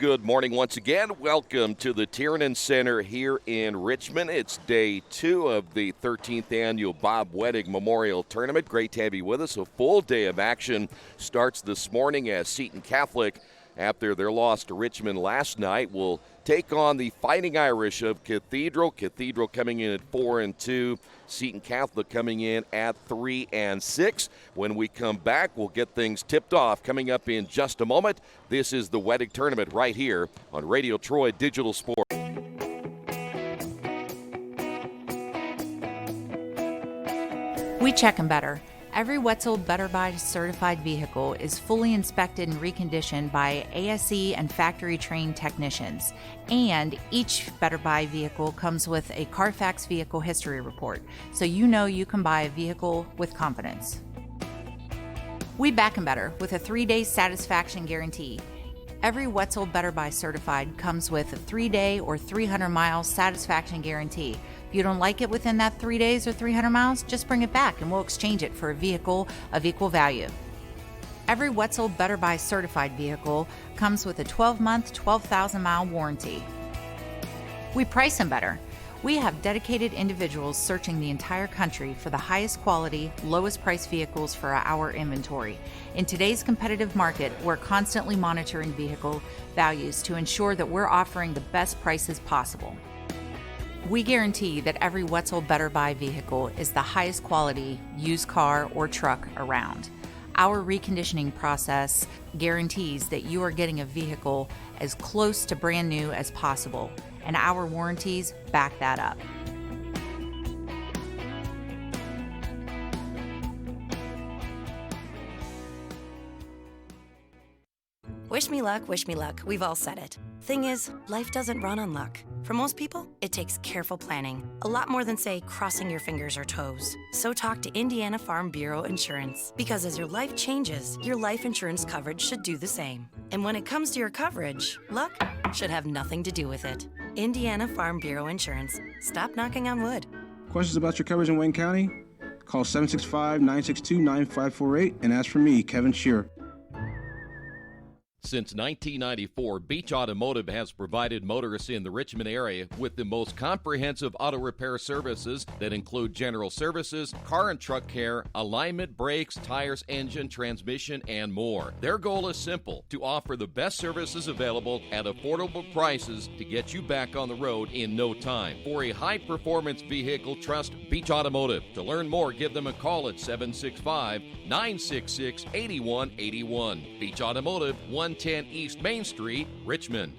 Good morning once again. Welcome to the Tiernan Center here in Richmond. It's day 2 of the 13th annual Bob Wettig Memorial Tournament. Great to have you with us. A full day of action starts this morning as Seton Catholic, after their loss to Richmond last night, will take on the Fighting Irish of Cathedral. Cathedral coming in at 4-2. Seton Catholic coming in at 3-6. When we come back, we'll get things tipped off. Coming up in just a moment, this is the Wettig Tournament right here on Radio Troy Digital Sport. We check them better. Every Wetzel Better Buy certified vehicle is fully inspected and reconditioned by ASE and factory-trained technicians. And each Better Buy vehicle comes with a Carfax vehicle history report, so you know you can buy a vehicle with confidence. We back 'em better with a 3-day satisfaction guarantee. Every Wetzel Better Buy certified comes with a 3-day or 300-mile satisfaction guarantee. If you don't like it within that 3 days or 300 miles, just bring it back and we'll exchange it for a vehicle of equal value. Every Wetzel Better Buy certified vehicle comes with a 12-month, 12,000-mile warranty. We price them better. We have dedicated individuals searching the entire country for the highest quality, lowest price vehicles for our inventory. In today's competitive market, we're constantly monitoring vehicle values to ensure that we're offering the best prices possible. We guarantee that every Wetzel Better Buy vehicle is the highest quality used car or truck around. Our reconditioning process guarantees that you are getting a vehicle as close to brand new as possible, and our warranties back that up. Wish me luck, we've all said it. Thing is, life doesn't run on luck. For most people, it takes careful planning. A lot more than, say, crossing your fingers or toes. So talk to Indiana Farm Bureau Insurance. Because as your life changes, your life insurance coverage should do the same. And when it comes to your coverage, luck should have nothing to do with it. Indiana Farm Bureau Insurance. Stop knocking on wood. Questions about your coverage in Wayne County? Call 765-962-9548 and ask for me, Kevin Shearer. Since 1994, Beach Automotive has provided motorists in the Richmond area with the most comprehensive auto repair services that include general services, car and truck care, alignment, brakes, tires, engine, transmission, and more. Their goal is simple: to offer the best services available at affordable prices to get you back on the road in no time. For a high-performance vehicle, trust Beach Automotive. To learn more, give them a call at 765-966-8181. Beach Automotive, 110 East Main Street, Richmond.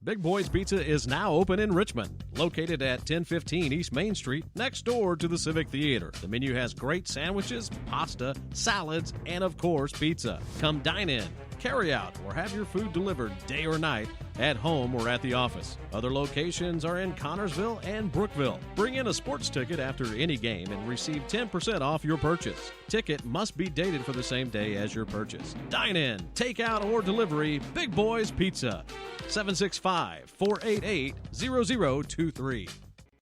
Big Boys Pizza is now open in Richmond, located at 1015 East Main Street, next door to the Civic Theater. The menu has great sandwiches, pasta, salads, and of course, pizza. Come dine in, carry out, or have your food delivered day or night, at home or at the office. Other locations are in Connorsville and Brookville. Bring in a sports ticket after any game and receive 10% off your purchase. Ticket must be dated for the same day as your purchase. Dine in, take out, or delivery. Big Boys Pizza. 765-488-0023.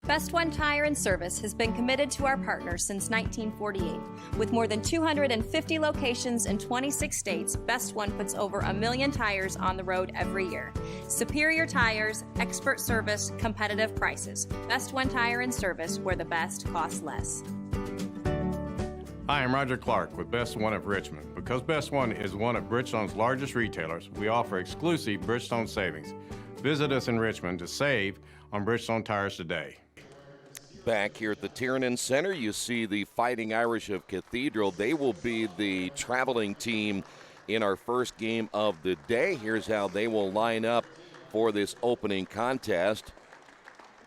Best One Tire and Service has been committed to our partners since 1948. With more than 250 locations in 26 states, Best One puts over 1 million tires on the road every year. Superior tires, expert service, competitive prices. Best One Tire and Service, where the best costs less. Hi, I'm Roger Clark with Best One of Richmond. Because Best One is one of Bridgestone's largest retailers, we offer exclusive Bridgestone savings. Visit us in Richmond to save on Bridgestone tires today. Back here at the Tiernan Center, you see the Fighting Irish of Cathedral. They will be the traveling team in our first game of the day. Here's how they will line up for this opening contest.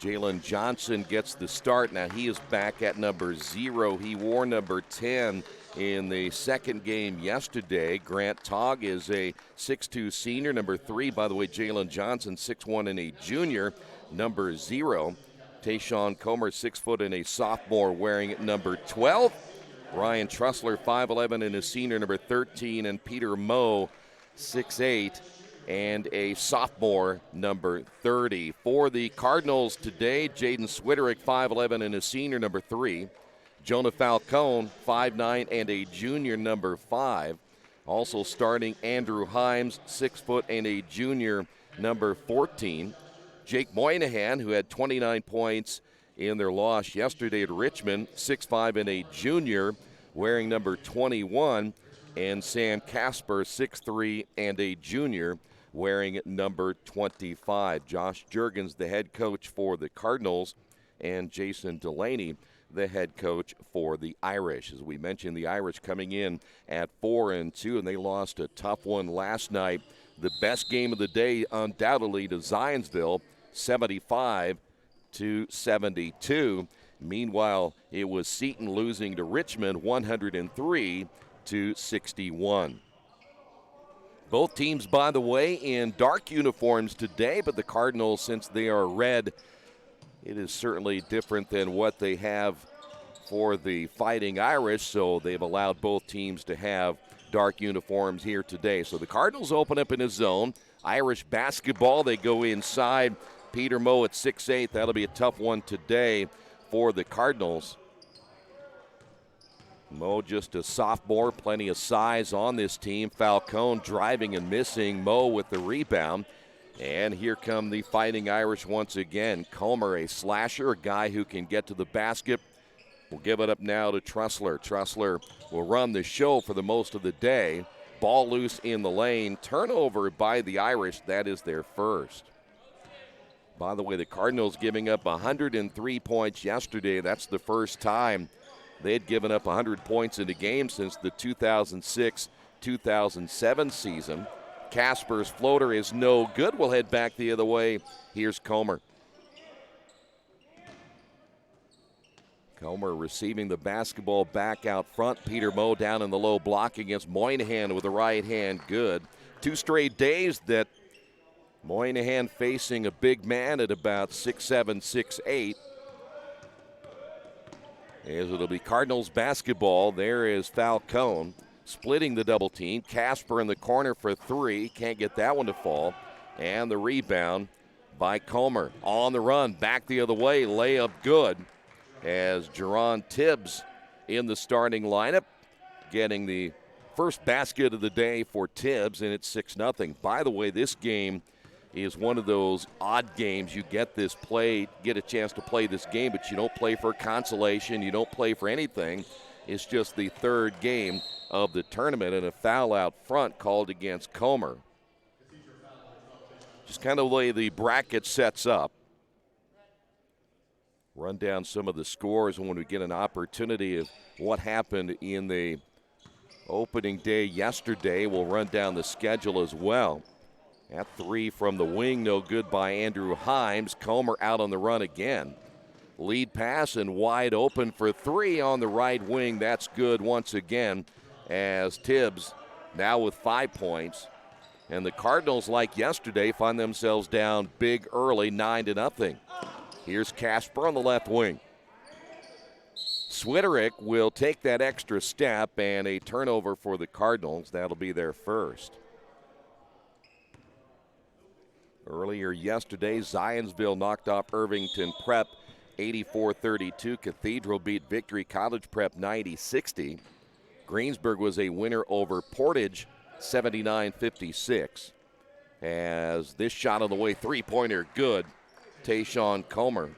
Jalen Johnson gets the start. Now he is back at number 0. He wore number 10 in the second game yesterday. Grant Togg is a 6'2 senior. Number 3, by the way, Jalen Johnson, 6'1 and a junior. Number 0. Tayshawn Comer, 6 foot and a sophomore, wearing number 12. Ryan Trussler, 5'11 and a senior, number 13. And Peter Moe, 6'8 and a sophomore, number 30. For the Cardinals today, Jaden Switterick, 5'11 and a senior, number 3. Jonah Falcone, 5'9 and a junior, number 5. Also starting Andrew Himes, 6 foot and a junior, number 14. Jake Moynihan, who had 29 points in their loss yesterday at Richmond, 6'5" and a junior, wearing number 21. And Sam Casper, 6'3" and a junior, wearing number 25. Josh Juergens, the head coach for the Cardinals, and Jason Delaney, the head coach for the Irish. As we mentioned, the Irish coming in at 4-2, and they lost a tough one last night. The best game of the day, undoubtedly, to Zionsville, 75-72. Meanwhile, it was Seton losing to Richmond, 103-61. Both teams, by the way, in dark uniforms today, but the Cardinals, since they are red, it is certainly different than what they have for the Fighting Irish, so they've allowed both teams to have dark uniforms here today. So the Cardinals open up in a zone. Irish basketball, they go inside. Peter Moe at 6'8". That'll be a tough one today for the Cardinals. Moe just a sophomore, plenty of size on this team. Falcone driving and missing. Moe with the rebound. And here come the Fighting Irish once again. Comer, a slasher, a guy who can get to the basket. We'll give it up now to Trussler. Trussler will run the show for the most of the day. Ball loose in the lane. Turnover by the Irish. That is their first. By the way, the Cardinals giving up 103 points yesterday. That's the first time they had given up 100 points in a game since the 2006-2007 season. Casper's floater is no good. We'll head back the other way. Here's Comer. Comer receiving the basketball back out front. Peter Moe down in the low block against Moynihan with the right hand. Good. 2 straight days that Moynihan facing a big man at about 6'7", 6'8". As it'll be Cardinals basketball. There is Falcone splitting the double team. Casper in the corner for 3. Can't get that one to fall. And the rebound by Comer. On the run, back the other way. Layup good. As Jerron Tibbs in the starting lineup, getting the first basket of the day for Tibbs, and it's 6-0. By the way, this game is one of those odd games. You get a chance to play this game, but you don't play for consolation. You don't play for anything. It's just the third game of the tournament, and a foul out front called against Comer. Just kind of the way the bracket sets up. Run down some of the scores when we get an opportunity of what happened in the opening day yesterday. We'll run down the schedule as well. At 3 from the wing, no good by Andrew Himes. Comer out on the run again. Lead pass and wide open for 3 on the right wing. That's good once again as Tibbs now with 5 points. And the Cardinals, like yesterday, find themselves down big early, 9-0. Here's Casper on the left wing. Switterick will take that extra step, and a turnover for the Cardinals. That'll be their first. Earlier yesterday, Zionsville knocked off Irvington Prep 84-32. Cathedral beat Victory College Prep 90-60. Greensburg was a winner over Portage 79-56. As this shot on the way, three-pointer good. Tayshawn Comer.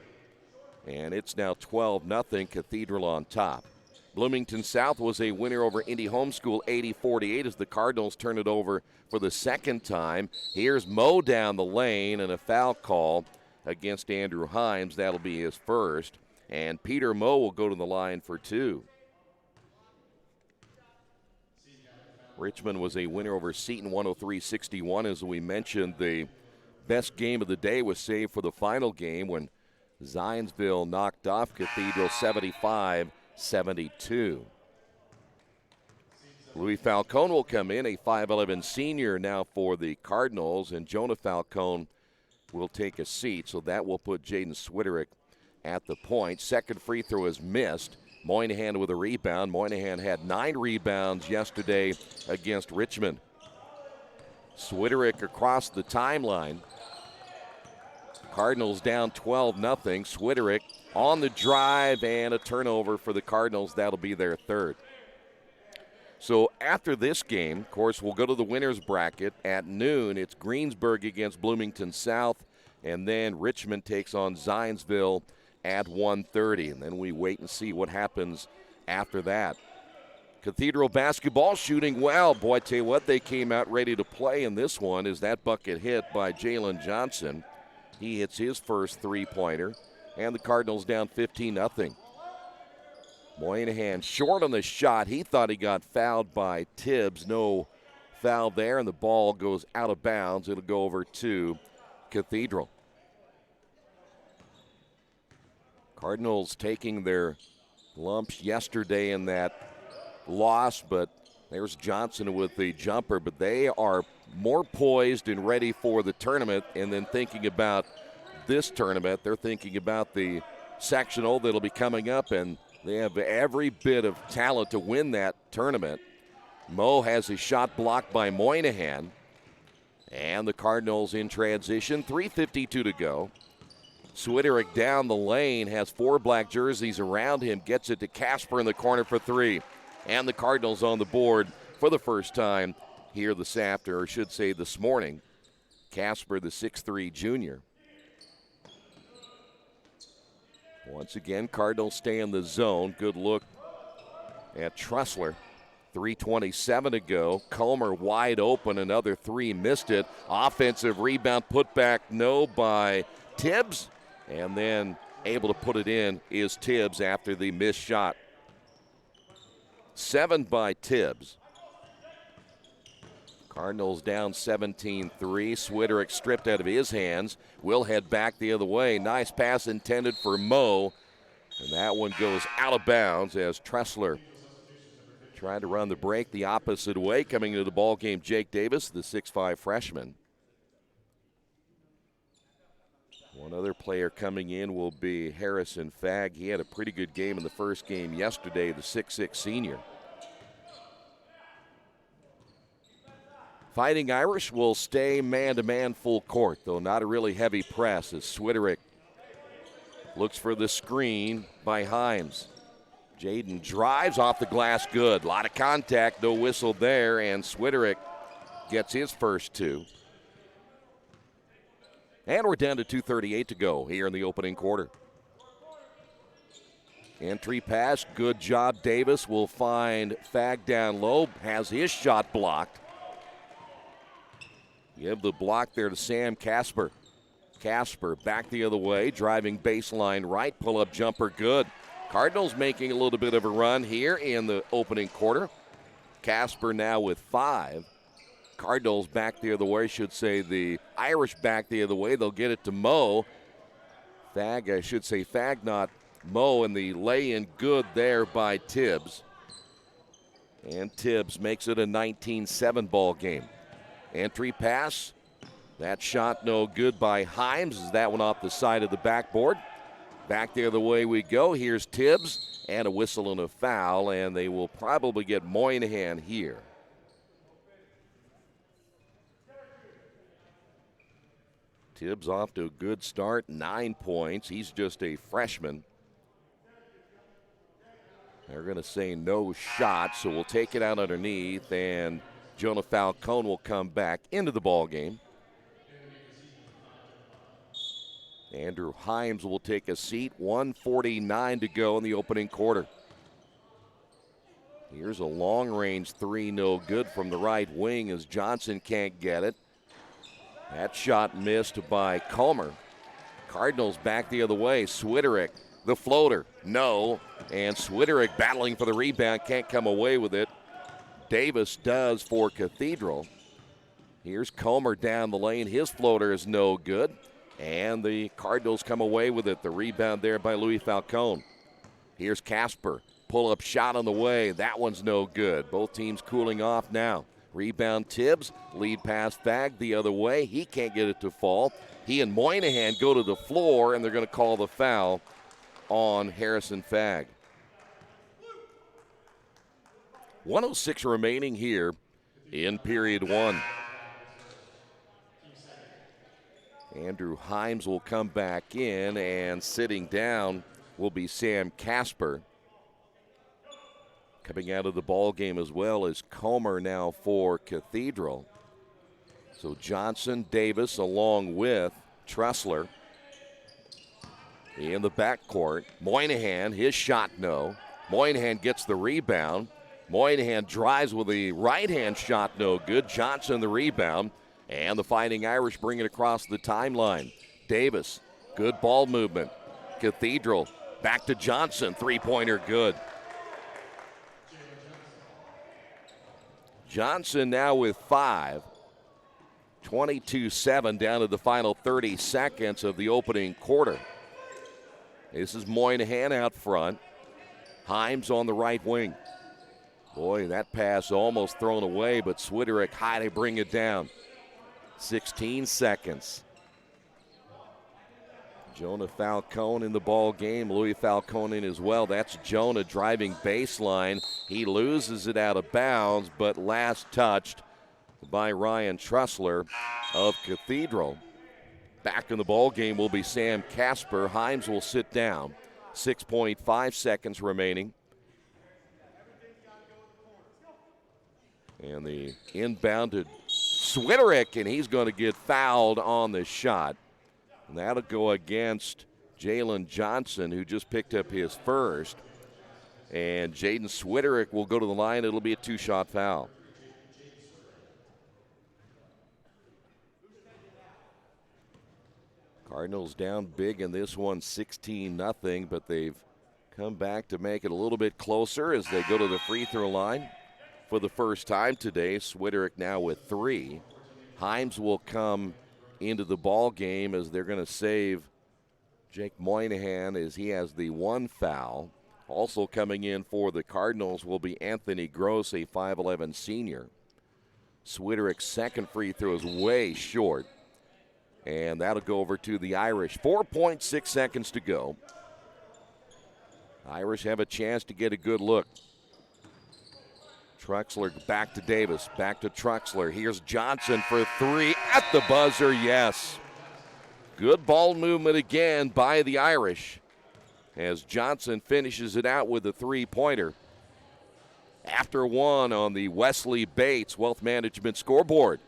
And it's now 12-0, Cathedral on top. Bloomington South was a winner over Indy Homeschool 80-48 as the Cardinals turn it over for the second time. Here's Moe down the lane and a foul call against Andrew Himes. That'll be his first. And Peter Moe will go to the line for 2. Richmond was a winner over Seton 103-61. As we mentioned, the best game of the day was saved for the final game when Zionsville knocked off Cathedral 75-72. Louis Falcone will come in, a 5'11 senior now for the Cardinals, and Jonah Falcone will take a seat, so that will put Jaden Switterick at the point. Second free throw is missed. Moynihan with a rebound. Moynihan had 9 rebounds yesterday against Richmond. Switterick across the timeline. Cardinals down 12-0. Switterick on the drive and a turnover for the Cardinals. That'll be their third. So after this game, of course, we'll go to the winner's bracket. At noon, it's Greensburg against Bloomington South, and then Richmond takes on Zionsville at 1:30. And then we wait and see what happens after that. Cathedral basketball shooting well. Boy, I tell you what, they came out ready to play in this one as that bucket hit by Jalen Johnson. He hits his first three-pointer, and the Cardinals down 15-0. Moynihan short on the shot. He thought he got fouled by Tibbs. No foul there, and the ball goes out of bounds. It'll go over to Cathedral. Cardinals taking their lumps yesterday in that loss, but there's Johnson with the jumper. But they are more poised and ready for the tournament, and then thinking about this tournament, they're thinking about the sectional that'll be coming up, and they have every bit of talent to win that tournament. Moe has his shot blocked by Moynihan. And the Cardinals in transition, 3:52 to go. Swiderick down the lane, has four black jerseys around him, gets it to Casper in the corner for three. And the Cardinals on the board for the first time here this after, or should say this morning. Casper, the 6'3 junior. Once again, Cardinals stay in the zone. Good look at Tressler. 3:27 to go. Comer wide open. Another three. Missed it. Offensive rebound. Put back no by Tibbs. And then able to put it in is Tibbs after the missed shot. 7 by Tibbs. Cardinals down 17-3. Swiderick stripped out of his hands. Will head back the other way. Nice pass intended for Moe. And that one goes out of bounds as Tressler tried to run the break the opposite way. Coming into the ball game, Jake Davis, the 6'5 freshman. One other player coming in will be Harrison Fagg. He had a pretty good game in the first game yesterday, the 6'6 senior. Fighting Irish will stay man-to-man full court, though not a really heavy press as Swiderick looks for the screen by Himes. Jaden drives off the glass good. A lot of contact, no whistle there, and Swiderick gets his first two. And we're down to 2:38 to go here in the opening quarter. Entry pass, good job. Davis will find Fagg down low, has his shot blocked. Give the block there to Sam Casper. Casper back the other way, driving baseline right, pull-up jumper good. Cardinals making a little bit of a run here in the opening quarter. Casper now with 5. Cardinals back the other way, should say the Irish back the other way. They'll get it to Moe. Fagg, I should say Fagg, not Moe, and the lay-in good there by Tibbs. And Tibbs makes it a 19-7 ball game. Entry pass. That shot no good by Himes. Is that one off the side of the backboard? Back the other way we go. Here's Tibbs and a whistle and a foul, and they will probably get Moynihan here. Tibbs off to a good start, 9 points. He's just a freshman. They're going to say no shot, so we'll take it out underneath, and Jonah Falcone will come back into the ball game. Andrew Himes will take a seat. 1:49 to go in the opening quarter. Here's a long-range three, no good from the right wing as Johnson can't get it. That shot missed by Comer. Cardinals back the other way. Swiderick, the floater, no. And Swiderick battling for the rebound, can't come away with it. Davis does for Cathedral. Here's Comer down the lane. His floater is no good. And the Cardinals come away with it. The rebound there by Louis Falcone. Here's Casper. Pull-up shot on the way. That one's no good. Both teams cooling off now. Rebound Tibbs. Lead pass Fagg the other way. He can't get it to fall. He and Moynihan go to the floor, and they're going to call the foul on Harrison Fagg. 1:06 remaining here in period one. Andrew Himes will come back in, and sitting down will be Sam Casper. Coming out of the ball game as well is Comer now for Cathedral. So Johnson, Davis, along with Tressler in the backcourt. Moynihan, his shot no. Moynihan gets the rebound. Moynihan drives with a right-hand shot, no good. Johnson the rebound. And the Fighting Irish bring it across the timeline. Davis, good ball movement. Cathedral, back to Johnson, three-pointer good. Johnson now with 5. 22-7 down to the final 30 seconds of the opening quarter. This is Moynihan out front. Himes on the right wing. Boy, that pass almost thrown away, but Swiderick high to bring it down. 16 seconds. Jonah Falcone in the ball game. Louis Falcone in as well. That's Jonah driving baseline. He loses it out of bounds, but last touched by Ryan Tressler of Cathedral. Back in the ball game will be Sam Casper. Himes will sit down. 6.5 seconds remaining. And the inbounded Swiderick, and he's going to get fouled on the shot. And that'll go against Jalen Johnson, who just picked up his first. And Jaden Swiderick will go to the line. It'll be a 2-shot foul. Cardinals down big in this one, 16-0, but they've come back to make it a little bit closer as they go to the free throw line for the first time today. Swiderick now with 3. Himes will come into the ball game as they're going to save Jake Moynihan as he has the 1 foul. Also coming in for the Cardinals will be Anthony Gross, a 5'11 senior. Swiderick's second free throw is way short. And that'll go over to the Irish. 4.6 seconds to go. Irish have a chance to get a good look. Trexler back to Davis, back to Trexler. Here's Johnson for 3 at the buzzer, yes. Good ball movement again by the Irish as Johnson finishes it out with a 3-pointer. After 1 on the Wesley Bates Wealth Management scoreboard.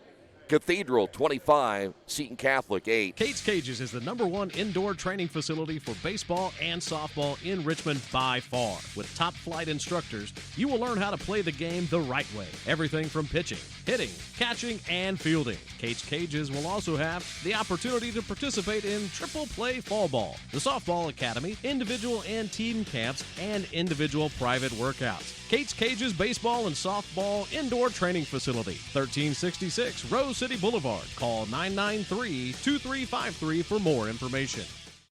Cathedral 25, Seton Catholic 8. Kate's Cages is the #1 indoor training facility for baseball and softball in Richmond by far. With top flight instructors, you will learn how to play the game the right way. Everything from pitching, hitting, catching, and fielding. Kate's Cages will also have the opportunity to participate in triple play fall ball, the softball academy, individual and team camps, and individual private workouts. Kate's Cages Baseball and Softball Indoor Training Facility, 1366 Rose City Boulevard. Call 993-2353 for more information.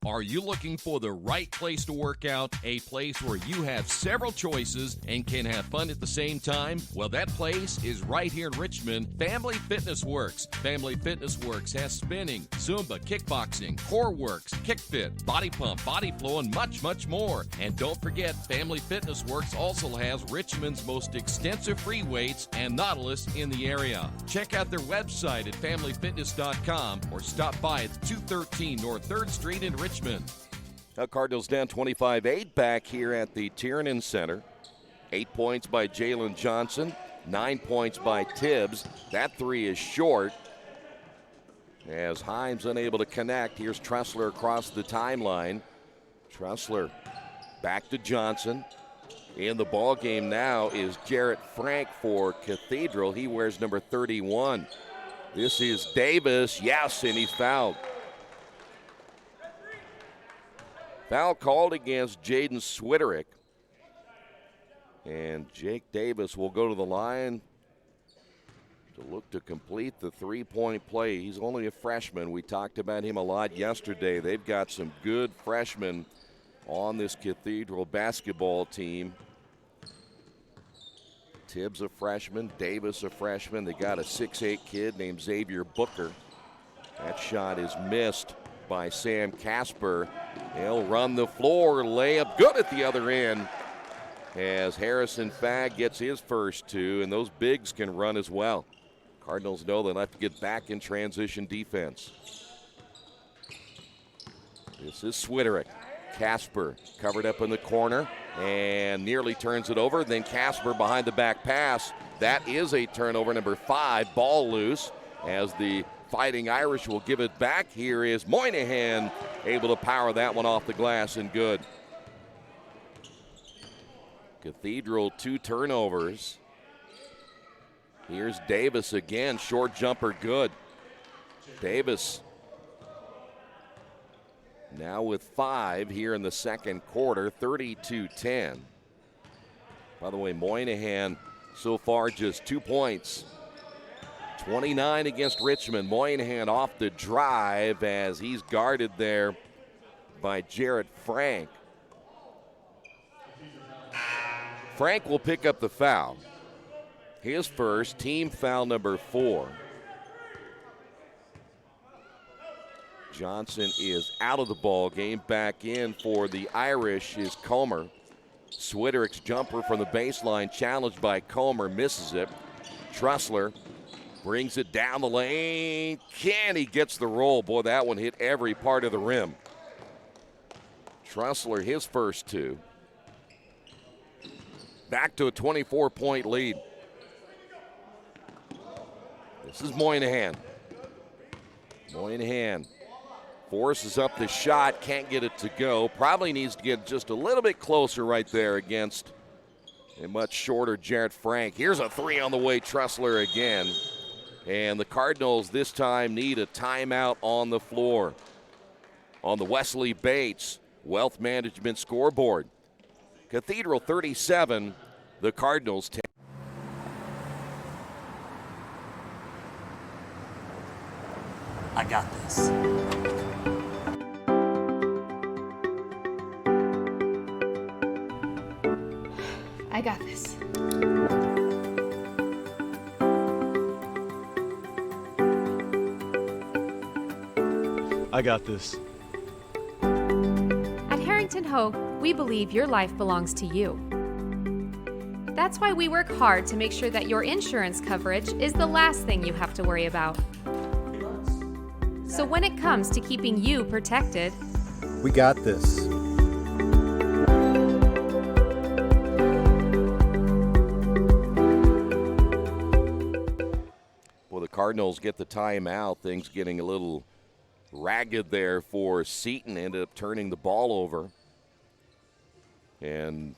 Are you looking for the right place to work out? A place where you have several choices and can have fun at the same time? Well, that place is right here in Richmond, Family Fitness Works. Family Fitness Works has spinning, Zumba, kickboxing, core works, kick fit, body pump, body flow, and much, much more. And don't forget, Family Fitness Works also has Richmond's most extensive free weights and Nautilus in the area. Check out their website at familyfitness.com or stop by at 213 North 3rd Street in Richmond. Now Cardinals down 25-8 back here at the Tiernan Center. 8 points by Jalen Johnson, 9 points by Tibbs. That 3 is short. As Himes unable to connect, here's Tressler across the timeline. Tressler back to Johnson. In the ball game now is Jarrett Frank for Cathedral. He wears number 31. This is Davis, yes, and he's fouled. Foul called against Jaden Swiderick. And Jake Davis will go to the line to look to complete the 3-point play. He's only a freshman. We talked about him a lot yesterday. They've got some good freshmen on this Cathedral basketball team. Tibbs a freshman, Davis a freshman. They got a 6'8 kid named Xavier Booker. That shot is missed by Sam Casper. He'll run the floor, layup good at the other end as Harrison Fagg gets his first 2, and those bigs can run as well. Cardinals know they'll have to get back in transition defense. This is Swiderick. Casper covered up in the corner and nearly turns it over. Then Casper behind the back pass. That is a turnover, number 5, ball loose, as the Fighting Irish will give it back. Here is Moynihan able to power that one off the glass and good. Cathedral 2 turnovers. Here's Davis again, short jumper good. Davis now with 5 here in the second quarter, 32-10. By the way, Moynihan so far just 2 points. 29 against Richmond. Moynihan off the drive as he's guarded there by Jarrett Frank. Frank will pick up the foul. His first, team foul number 4. Johnson is out of the ball game. Back in for the Irish is Comer. Switterick's jumper from the baseline challenged by Comer, misses it. Trussler brings it down the lane. He gets the roll. Boy, that one hit every part of the rim. Trussler, his first 2. Back to a 24-point lead. This is Moynihan. Moynihan forces up the shot, can't get it to go. Probably needs to get just a little bit closer right there against a much shorter Jarrett Frank. Here's a 3 on the way, Trussler again. And the Cardinals this time need a timeout on the floor. On the Wesley Bates Wealth Management scoreboard. Cathedral 37, the Cardinals 10. I got this. I got this. I got this. At Harrington Hogue, we believe your life belongs to you. That's why we work hard to make sure that your insurance coverage is the last thing you have to worry about. So when it comes to keeping you protected, We got this. Well, the Cardinals get the timeout. Things getting a little ragged there for Seton. Ended up turning the ball over. And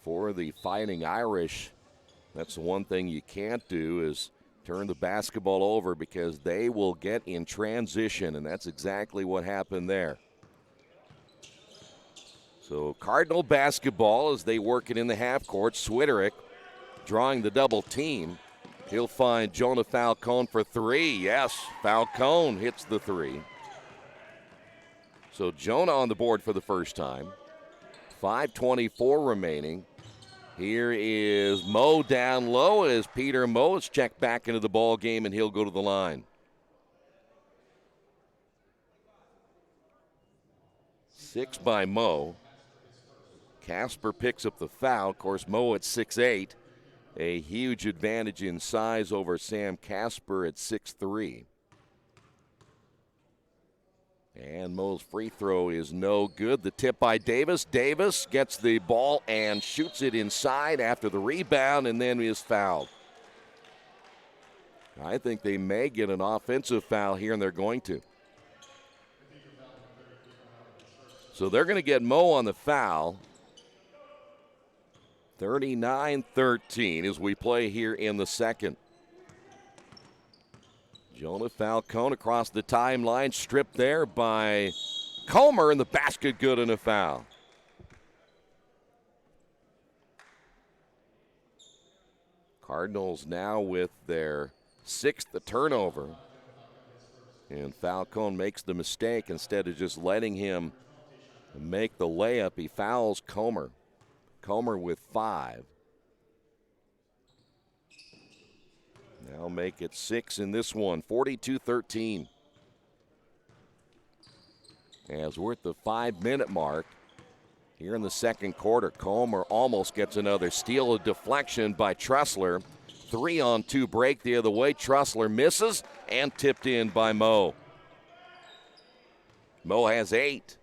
for the Fighting Irish, that's the one thing you can't do is turn the basketball over, because they will get in transition, and that's exactly what happened there. So Cardinal basketball as they work it in the half court. Switterick drawing the double team. He'll find Jonah Falcone for 3. Yes, Falcone hits the 3. So Jonah on the board for the first time. 5:24 remaining. Here is Mo down low as Peter Mo is checked back into the ball game, and he'll go to the line. 6 by Mo. Casper picks up the foul. Of course, Mo at 6'8". A huge advantage in size over Sam Casper at 6'3". And Mo's free throw is no good. The tip by Davis. Davis gets the ball and shoots it inside after the rebound, and then is fouled. I think they may get an offensive foul here, and they're going to. So they're going to get Mo on the foul. 39-13 as we play here in the second. Jonah Falcone across the timeline, stripped there by Comer, and the basket good and a foul. Cardinals now with their 6th turnover. And Falcone makes the mistake. Instead of just letting him make the layup, he fouls Comer. Comer with 5. Now make it 6 in this one, 42-13. As we're at the 5-minute mark here in the second quarter, Comer almost gets another steal. A deflection by Trussler. 3-on-2 break the other way. Trussler misses and tipped in by Mo. Mo has 8.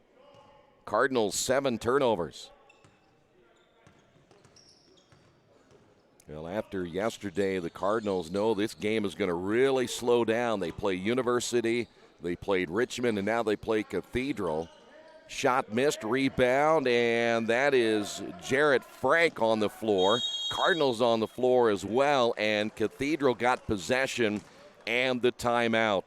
Cardinals 7 turnovers. Well, after yesterday, the Cardinals know this game is going to really slow down. They play University, they played Richmond, and now they play Cathedral. Shot missed, rebound, and that is Jarrett Frank on the floor. Cardinals on the floor as well, and Cathedral got possession and the timeout.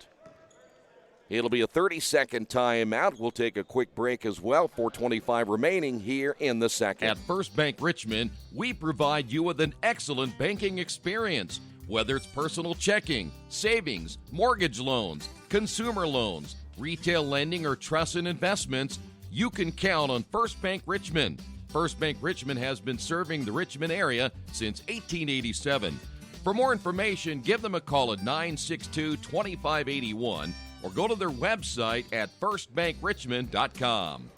It'll be a 30-second timeout. We'll take a quick break as well. 4:25 remaining here in the second. At First Bank Richmond, we provide you with an excellent banking experience. Whether it's personal checking, savings, mortgage loans, consumer loans, retail lending, or trust and investments, you can count on First Bank Richmond. First Bank Richmond has been serving the Richmond area since 1887. For more information, give them a call at 962-2581 or go to their website at firstbankrichmond.com.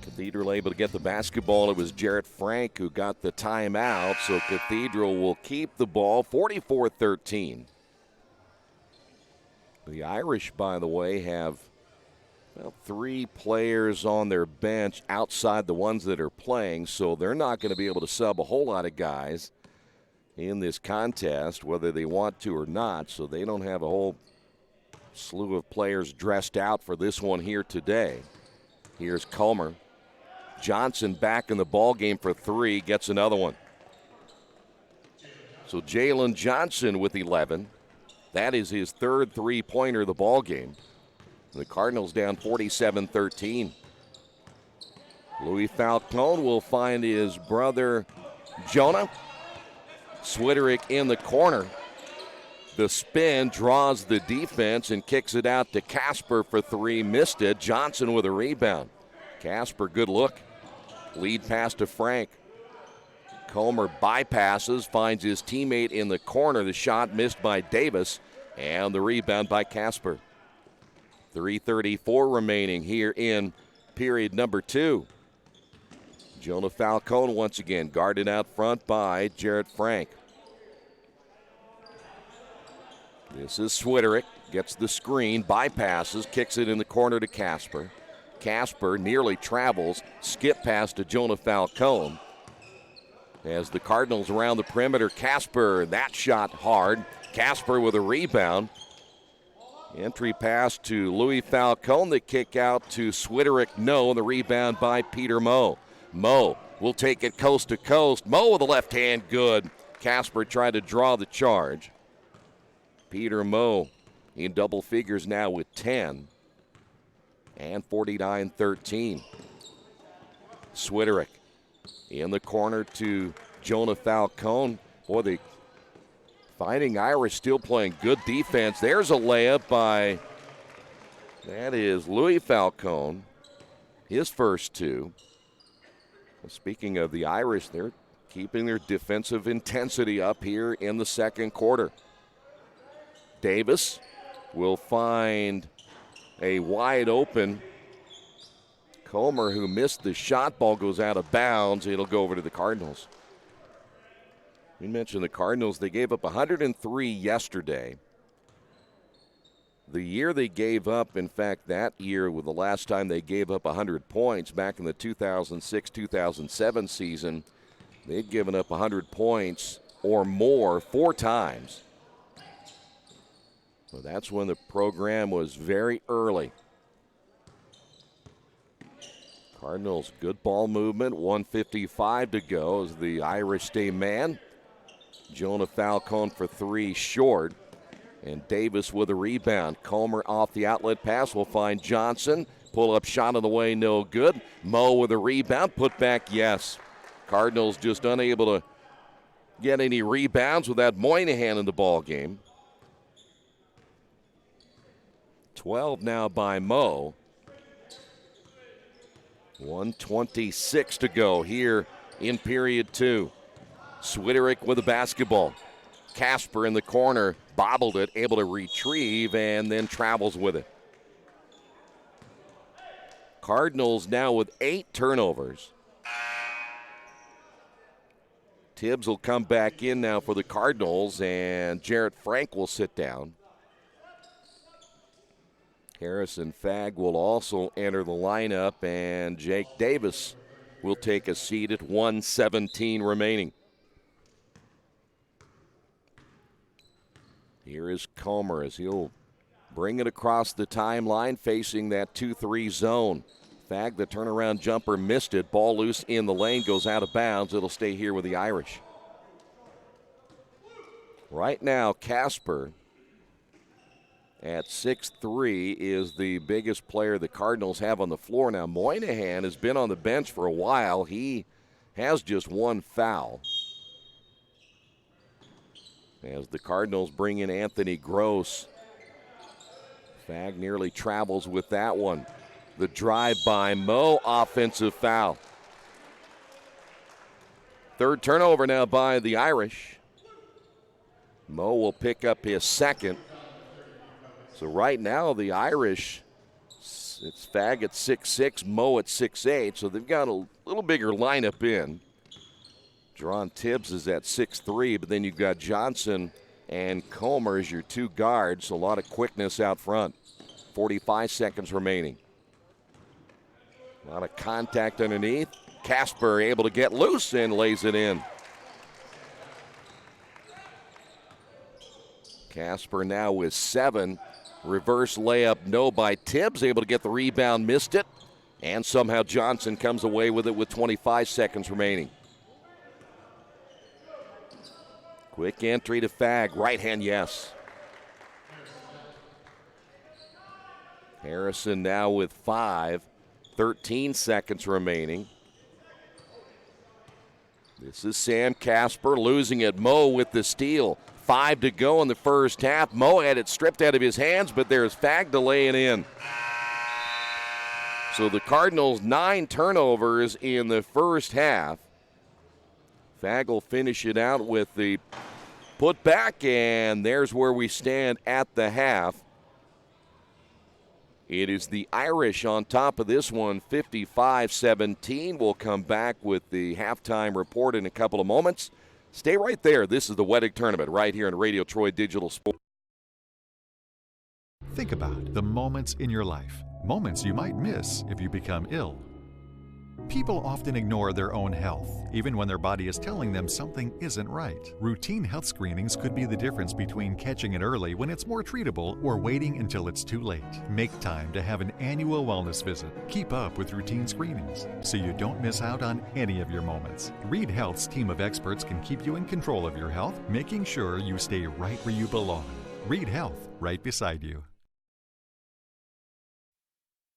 Cathedral able to get the basketball. It was Jarrett Frank who got the timeout, so Cathedral will keep the ball 44-13. The Irish, by the way, have 3 players on their bench outside the ones that are playing, so they're not going to be able to sub a whole lot of guys in this contest, whether they want to or not, so they don't have a whole slew of players dressed out for this one here today. Here's Comer. Johnson back in the ball game for 3, gets another one. So Jalen Johnson with 11. That is his 3rd three-pointer of the ball game. The Cardinals down 47-13. Louis Falcone will find his brother Jonah. Switterick in the corner. The spin draws the defense and kicks it out to Casper for 3. Missed it. Johnson with a rebound. Casper, good look. Lead pass to Frank. Comer bypasses, finds his teammate in the corner. The shot missed by Davis, and the rebound by Casper. 3:34 remaining here in period number 2. Jonah Falcone once again guarded out front by Jarrett Frank. This is Switterick, gets the screen, bypasses, kicks it in the corner to Casper. Casper nearly travels, skip pass to Jonah Falcone. As the Cardinals around the perimeter, Casper, that shot hard. Casper with a rebound. Entry pass to Louis Falcone, the kick out to Switterick, no, the rebound by Peter Moe. Moe will take it coast to coast. Moe with the left hand, good. Casper tried to draw the charge. Peter Moe in double figures now with 10. And 49-13. Switterick in the corner to Jonah Falcone. Boy, the Fighting Irish still playing good defense. There's a layup by, that is Louis Falcone. His first 2. Well, speaking of the Irish, they're keeping their defensive intensity up here in the second quarter. Davis will find a wide open Comer, who missed the shot. Ball goes out of bounds. It'll go over to the Cardinals. We mentioned the Cardinals. They gave up 103 yesterday. The year they gave up, in fact, that year was the last time they gave up 100 points back in the 2006-2007 season. They'd given up 100 points or more 4 times. So that's when the program was very early. Cardinals, good ball movement, 1:55 to go as the Irish stay man. Jonah Falcone for 3 short. And Davis with a rebound. Comer off the outlet pass will find Johnson. Pull-up shot on the way, no good. Moe with a rebound, put back, yes. Cardinals just unable to get any rebounds without Moynihan in the ball game. 12 now by Moe. 1:26 to go here in period 2. Switterick with the basketball. Casper in the corner, bobbled it, able to retrieve, and then travels with it. Cardinals now with 8 turnovers. Tibbs will come back in now for the Cardinals, and Jarrett Frank will sit down. Harrison Fagg will also enter the lineup, and Jake Davis will take a seat at 1:17 remaining. Here is Comer as he'll bring it across the timeline facing that 2-3 zone. Fagg, the turnaround jumper, missed it. Ball loose in the lane, goes out of bounds. It'll stay here with the Irish. Right now, Casper at 6'3" is the biggest player the Cardinals have on the floor. Now, Moynihan has been on the bench for a while. He has just one foul. As the Cardinals bring in Anthony Gross. Fagg nearly travels with that one. The drive by Mo, offensive foul. Third turnover now by the Irish. Mo will pick up his second. So right now the Irish, it's Fagg at 6'6", Mo at 6'8", so they've got a little bigger lineup in. Jerron Tibbs is at 6'3", but then you've got Johnson and Comer as your two guards. A lot of quickness out front. 45 seconds remaining. A lot of contact underneath. Casper able to get loose and lays it in. Casper now with 7. Reverse layup, no by Tibbs. Able to get the rebound, missed it. And somehow Johnson comes away with it with 25 seconds remaining. Quick entry to Fagg. Right hand, yes. Harrison now with 5. 13 seconds remaining. This is Sam Casper losing it. Mo with the steal. 5 to go in the first half. Mo had it stripped out of his hands, but there's Fagg to lay it in. So the Cardinals 9 turnovers in the first half. Fagg will finish it out with the putback, and there's where we stand at the half. It is the Irish on top of this one, 55-17. We'll come back with the halftime report in a couple of moments. Stay right there. This is the Wettig Tournament right here on Radio Troy Digital Sports. Think about the moments in your life, moments you might miss if you become ill. People often ignore their own health, even when their body is telling them something isn't right. Routine health screenings could be the difference between catching it early when it's more treatable or waiting until it's too late. Make time to have an annual wellness visit. Keep up with routine screenings so you don't miss out on any of your moments. Reed Health's team of experts can keep you in control of your health, making sure you stay right where you belong. Reed Health, right beside you.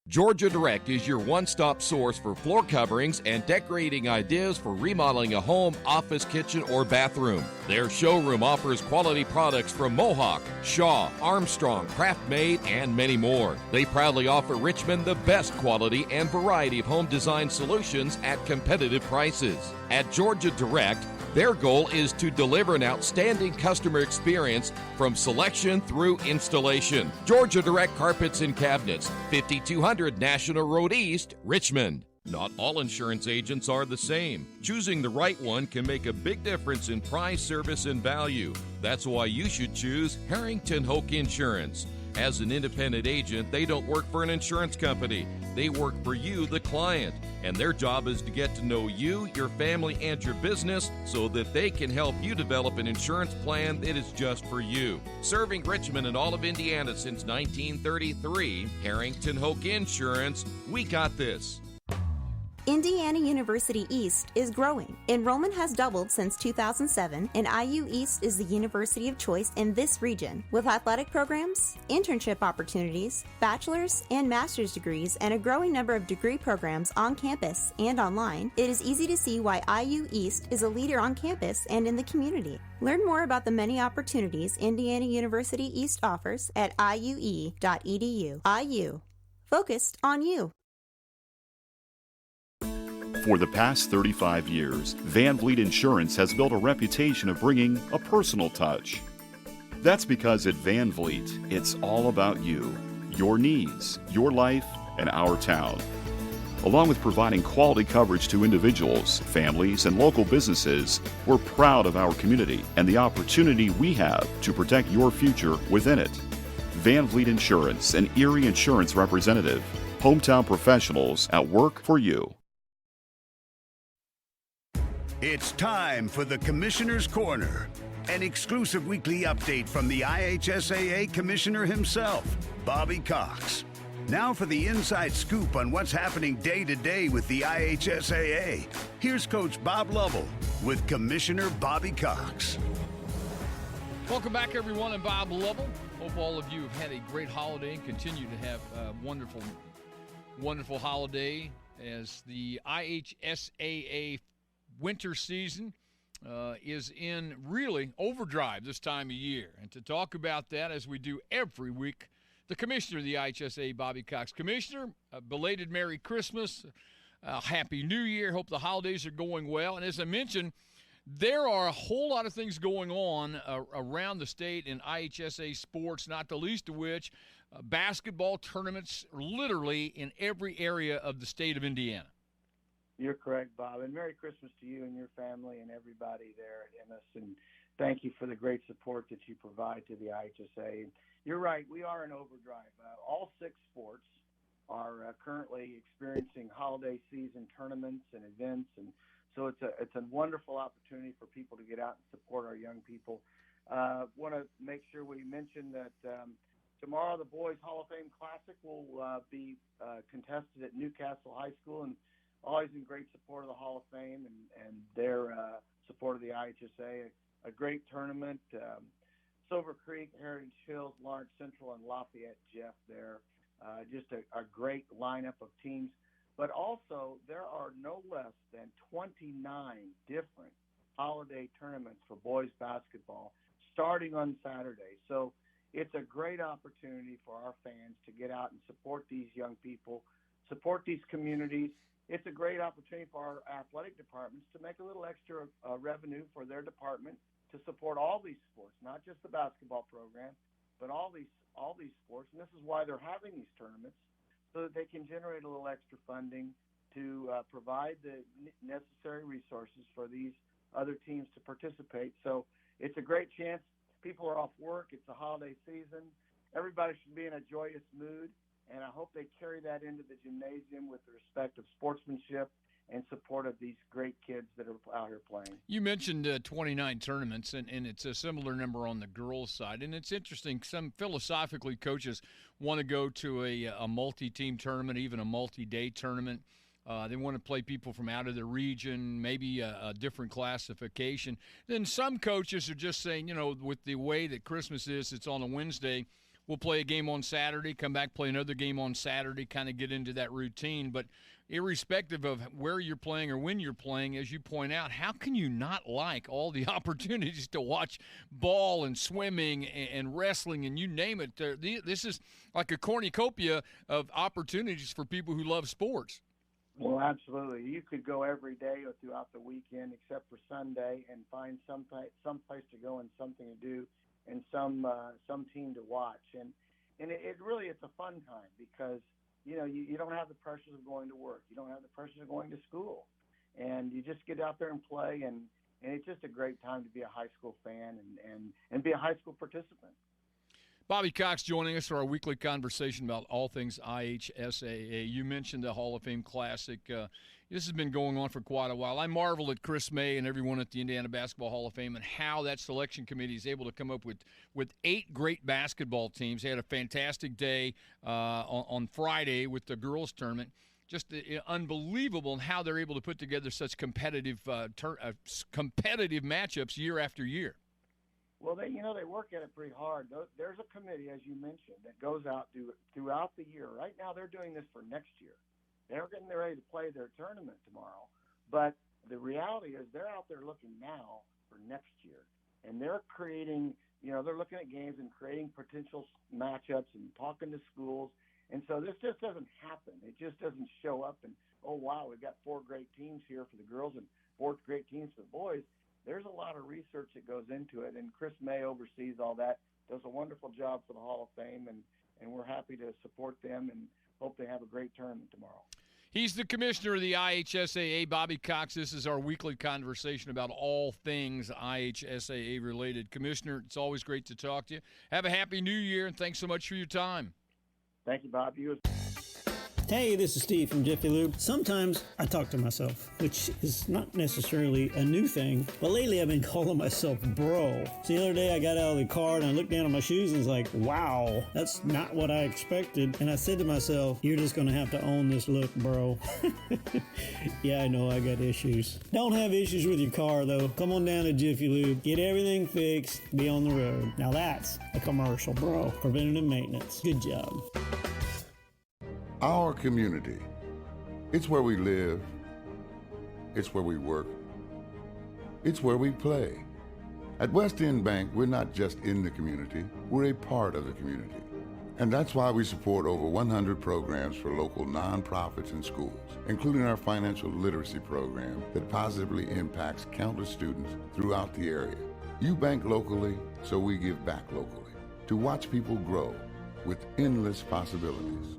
Georgia Direct is your one-stop source for floor coverings and decorating ideas for remodeling a home, office, kitchen, or bathroom. Their showroom offers quality products from Mohawk, Shaw, Armstrong, Craft-Made, and many more. They proudly offer Richmond the best quality and variety of home design solutions at competitive prices. At Georgia Direct, their goal is to deliver an outstanding customer experience from selection through installation. Georgia Direct Carpets and Cabinets, 5200 National Road East, Richmond. Not all insurance agents are the same. Choosing the right one can make a big difference in price, service, and value. That's why you should choose Harrington Hoke Insurance. As an independent agent, they don't work for an insurance company. They work for you, the client. And their job is to get to know you, your family, and your business so that they can help you develop an insurance plan that is just for you. Serving Richmond and all of Indiana since 1933, Harrington Hoke Insurance, we got this. Indiana University East is growing. Enrollment has doubled since 2007, and IU East is the university of choice in this region. With athletic programs, internship opportunities, bachelor's and master's degrees, and a growing number of degree programs on campus and online, it is easy to see why IU East is a leader on campus and in the community. Learn more about the many opportunities Indiana University East offers at iue.edu. IU. Focused on you. For the past 35 years, Van Vliet Insurance has built a reputation of bringing a personal touch. That's because at Van Vliet, it's all about you, your needs, your life, and our town. Along with providing quality coverage to individuals, families, and local businesses, we're proud of our community and the opportunity we have to protect your future within it. Van Vliet Insurance, an Erie Insurance representative. Hometown professionals at work for you. It's time for the Commissioner's Corner, an exclusive weekly update from the IHSAA Commissioner himself, Bobby Cox. Now for the inside scoop on what's happening day to day with the IHSAA. Here's Coach Bob Lovell with Commissioner Bobby Cox. Welcome back, everyone. I'm Bob Lovell. Hope all of you have had a great holiday and continue to have a wonderful, wonderful holiday as the IHSAA winter season is in really overdrive this time of year. And to talk about that, as we do every week, the Commissioner of the IHSAA, Bobby Cox. Commissioner, a belated Merry Christmas, Happy New Year. Hope the holidays are going well. And as I mentioned, there are a whole lot of things going on around the state in IHSA sports, not the least of which basketball tournaments literally in every area of the state of Indiana. You're correct, Bob. And Merry Christmas to you and your family and everybody there at Ennis. And thank you for the great support that you provide to the IHSA. You're right. We are in overdrive. All 6 sports are currently experiencing holiday season tournaments and events. And so it's a wonderful opportunity for people to get out and support our young people. Want to make sure we mention that tomorrow the Boys Hall of Fame Classic will be contested at Newcastle High School, and always in great support of the Hall of Fame and their support of the IHSA. A great tournament. Silver Creek, Heritage Hills, Lawrence Central, and Lafayette Jeff there. Just a great lineup of teams. But also, there are no less than 29 different holiday tournaments for boys basketball starting on Saturday. So it's a great opportunity for our fans to get out and support these young people, support these communities. It's a great opportunity for our athletic departments to make a little extra revenue for their department to support all these sports, not just the basketball program, but all these sports. And this is why they're having these tournaments, so that they can generate a little extra funding to provide the necessary resources for these other teams to participate. So it's a great chance. People are off work. It's the holiday season. Everybody should be in a joyous mood, and I hope they carry that into the gymnasium with the respect of sportsmanship and support of these great kids that are out here playing. You mentioned 29 tournaments, and it's a similar number on the girls' side. And it's interesting, some philosophically coaches want to go to a multi-team tournament, even a multi-day tournament. They want to play people from out of the region, maybe a different classification. Then some coaches are just saying, with the way that Christmas is, it's on a Wednesday, we'll play a game on Saturday, come back, play another game on Saturday, kind of get into that routine. But irrespective of where you're playing or when you're playing, as you point out, how can you not like all the opportunities to watch ball and swimming and wrestling and you name it? This is like a cornucopia of opportunities for people who love sports. Well, absolutely. You could go every day or throughout the weekend except for Sunday and find some place to go and something to do and some team to watch. And it really, it's a fun time because you don't have the pressures of going to work. You don't have the pressures of going to school. And you just get out there and play, and it's just a great time to be a high school fan and be a high school participant. Bobby Cox joining us for our weekly conversation about all things IHSAA. You mentioned the Hall of Fame Classic. This has been going on for quite a while. I marvel at Chris May and everyone at the Indiana Basketball Hall of Fame and how that selection committee is able to come up with 8 great basketball teams. They had a fantastic day on Friday with the girls' tournament. Just unbelievable in how they're able to put together such competitive matchups year after year. Well, they work at it pretty hard. There's a committee, as you mentioned, that goes out throughout the year. Right now, they're doing this for next year. They're getting ready to play their tournament tomorrow. But the reality is they're out there looking now for next year. And they're creating, they're looking at games and creating potential matchups and talking to schools. And so this just doesn't happen. It just doesn't show up and, oh, wow, we've got 4 great teams here for the girls and 4 great teams for the boys. There's a lot of research that goes into it, and Chris May oversees all that, does a wonderful job for the Hall of Fame, and we're happy to support them and hope they have a great tournament tomorrow. He's the commissioner of the IHSAA, Bobby Cox. This is our weekly conversation about all things IHSAA related. Commissioner, it's always great to talk to you. Have a happy new year, and thanks so much for your time. Thank you, Bob. You Hey, this is Steve from Jiffy Lube. Sometimes I talk to myself, which is not necessarily a new thing, but lately I've been calling myself bro. So the other day I got out of the car and I looked down at my shoes and was like, wow, that's not what I expected. And I said to myself, you're just gonna have to own this look, bro. Yeah, I know I got issues. Don't have issues with your car though. Come on down to Jiffy Lube, get everything fixed, be on the road. Now that's a commercial, bro. Preventative maintenance. Good job. Our community. It's where we live. It's where we work. It's where we play. At West End Bank, we're not just in the community, we're a part of the community. And that's why we support over 100 programs for local nonprofits and schools, including our financial literacy program that positively impacts countless students throughout the area. You bank locally, so we give back locally to watch people grow with endless possibilities.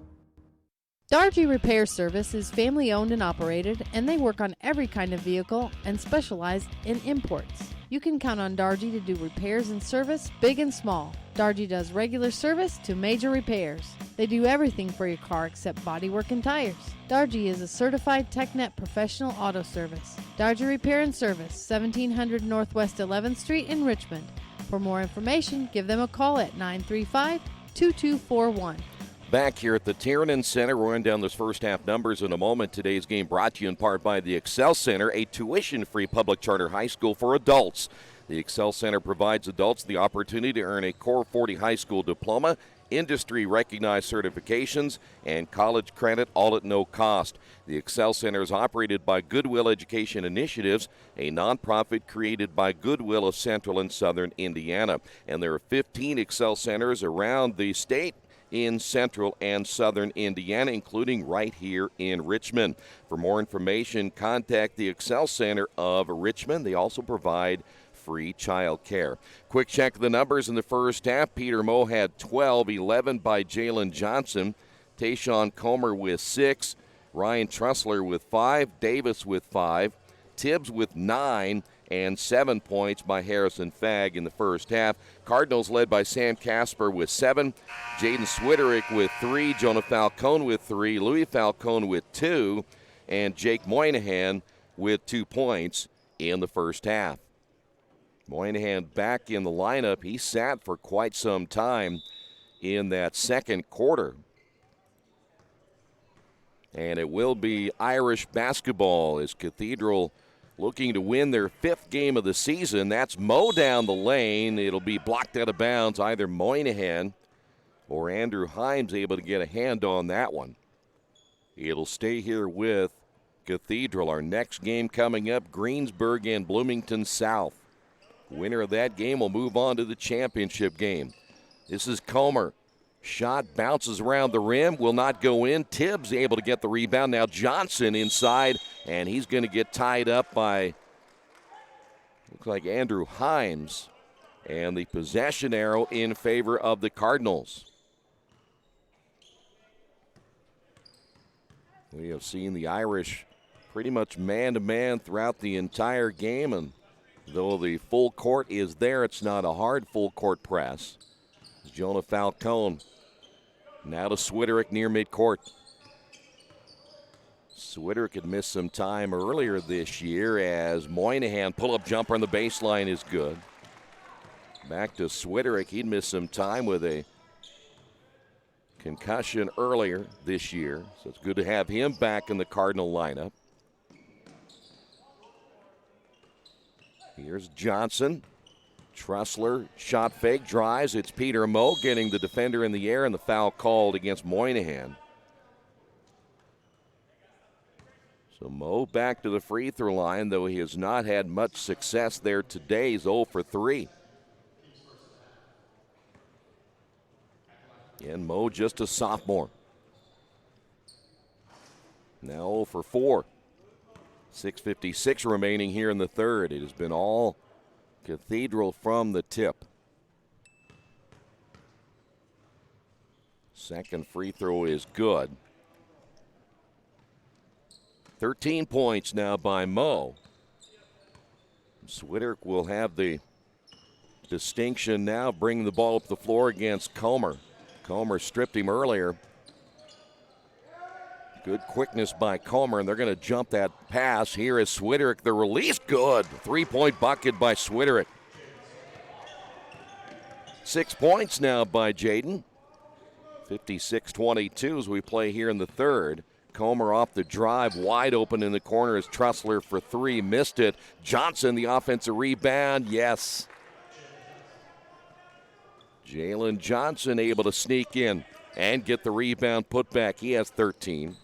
Dargy Repair Service is family owned and operated, and they work on every kind of vehicle and specialize in imports. You can count on Dargy to do repairs and service, big and small. Dargy does regular service to major repairs. They do everything for your car except bodywork and tires. Dargy is a certified TechNet professional auto service. Dargy Repair and Service, 1700 Northwest 11th Street in Richmond. For more information, give them a call at 935-2241. Back here at the Tiernan Center, we'll run down those first half numbers in a moment. Today's game brought to you in part by the Excel Center, a tuition-free public charter high school for adults. The Excel Center provides adults the opportunity to earn a Core 40 high school diploma, industry-recognized certifications, and college credit, all at no cost. The Excel Center is operated by Goodwill Education Initiatives, a nonprofit created by Goodwill of Central and Southern Indiana. And there are 15 Excel Centers around the state in Central and Southern Indiana, including right here in Richmond. For more information, contact the Excel Center of Richmond. They also provide free child care. Quick check of the numbers in the first half. Peter Moe had 12, 11 by Jalen Johnson. Tayshawn Comer with 6. Ryan Trussler with 5. Davis with 5. Tibbs with 9. And 7 points by Harrison Fagg in the first half. Cardinals led by Sam Casper with 7. Jaden Switterick with 3. Jonah Falcone with 3. Louis Falcone with 2. And Jake Moynihan with 2 points in the first half. Moynihan back in the lineup. He sat for quite some time in that second quarter. And it will be Irish basketball as Cathedral looking to win their 5th game of the season. That's Moe down the lane. It'll be blocked out of bounds. Either Moynihan or Andrew Himes able to get a hand on that one. It'll stay here with Cathedral. Our next game coming up, Greensburg and Bloomington South. Winner of that game will move on to the championship game. This is Comer. Shot bounces around the rim, will not go in. Tibbs able to get the rebound. Now Johnson inside, and he's going to get tied up by, looks like Andrew Himes. And the possession arrow in favor of the Cardinals. We have seen the Irish pretty much man-to-man throughout the entire game, and though the full court is there, it's not a hard full court press. Jonah Falcone now to Switterick near midcourt. Switterick had missed some time earlier this year as Moynihan pull-up jumper on the baseline is good. Back to Switterick. He'd missed some time with a concussion earlier this year, so it's good to have him back in the Cardinal lineup. Here's Johnson. Trussler, shot fake, drives. It's Peter Moe getting the defender in the air, and the foul called against Moynihan. So Moe back to the free throw line, though he has not had much success there today. He's 0 for 3. And Moe just a sophomore. Now 0 for 4. 6:56 remaining here in the third. It has been all Cathedral from the tip. Second free throw is good. 13 points now by Mo. Swiderick will have the distinction now, bringing the ball up the floor against Comer. Comer stripped him earlier. Good quickness by Comer, and they're going to jump that pass. Here is Swiderick. The release, good. 3-point bucket by Swiderick. 6 points now by Jaden. 56-22 as we play here in the third. Comer off the drive, wide open in the corner as Trussler for three, missed it. Johnson, the offensive rebound, yes. Jalen Johnson able to sneak in and get the rebound put back. He has 13.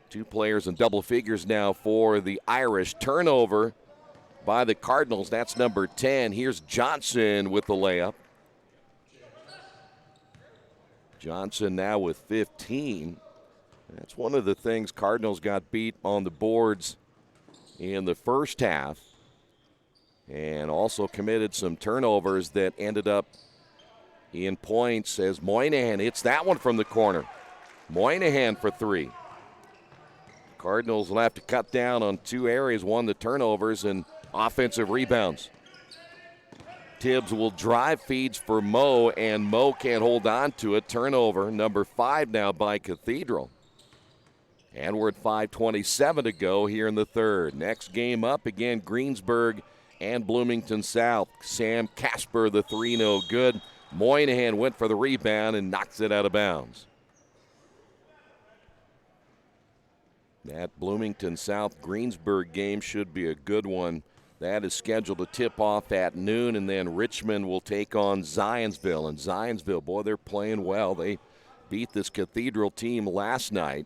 Two players in double figures now for the Irish. Turnover by the Cardinals. That's number 10. Here's Johnson with the layup. Johnson now with 15. That's one of the things Cardinals got beat on the boards in the first half, and also committed some turnovers that ended up in points as Moynihan hits that one from the corner. Moynihan for three. Cardinals will have to cut down on two areas, one, the turnovers, and offensive rebounds. Tibbs will drive, feeds for Mo, and Mo can't hold on to it. Turnover, number 5 now by Cathedral. And we're at 5:27 to go here in the third. Next game up, again, Greensburg and Bloomington South. Sam Casper, the three, no good. Moynihan went for the rebound and knocks it out of bounds. That Bloomington South Greensburg game should be a good one. That is scheduled to tip off at noon, and then Richmond will take on Zionsville. And Zionsville, boy, they're playing well. They beat this Cathedral team last night,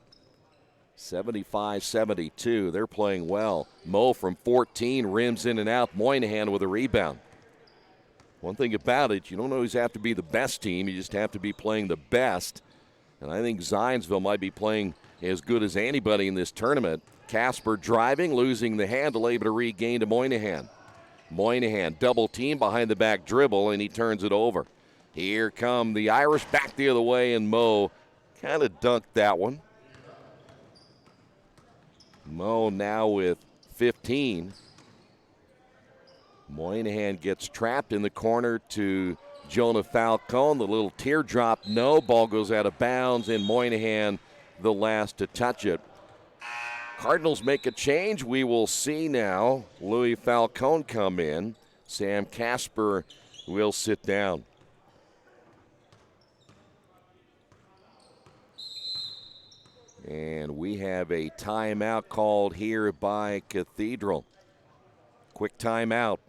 75-72. They're playing well. Mo from 14 rims in and out. Moynihan with a rebound. One thing about it, you don't always have to be the best team. You just have to be playing the best. And I think Zionsville might be playing as good as anybody in this tournament. Casper driving, losing the handle, able to regain to Moynihan. Moynihan double team behind the back dribble, and he turns it over. Here come the Irish back the other way, and Mo kind of dunked that one. Mo now with 15. Moynihan gets trapped in the corner to Jonah Falcone. The little teardrop, no. Ball goes out of bounds, and Moynihan the last to touch it. Cardinals make a change. We will see now Louis Falcone come in. Sam Casper will sit down. And we have a timeout called here by Cathedral. Quick timeout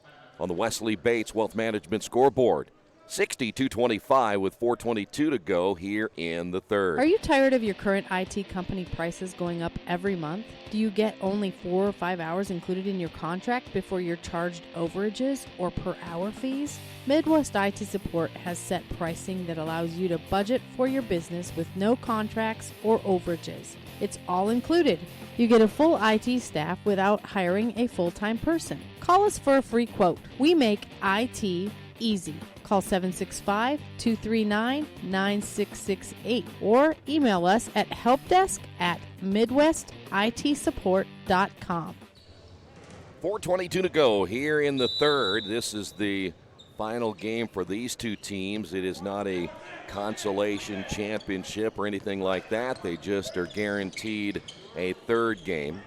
on the Wesley Bates Wealth Management scoreboard. 62-25 with 4:22 to go here in the third. Are you tired of your current IT company prices going up every month? Do you get only 4 or 5 hours included in your contract before you're charged overages or per hour fees? Midwest IT Support has set pricing that allows you to budget for your business with no contracts or overages. It's all included. You get a full IT staff without hiring a full-time person. Call us for a free quote. We make IT easy. Call 765-239-9668 or email us at helpdesk@midwestitsupport.com. 4:22 to go here in the third. This is the final game for these two teams. It is not a consolation championship or anything like that. They just are guaranteed a third game.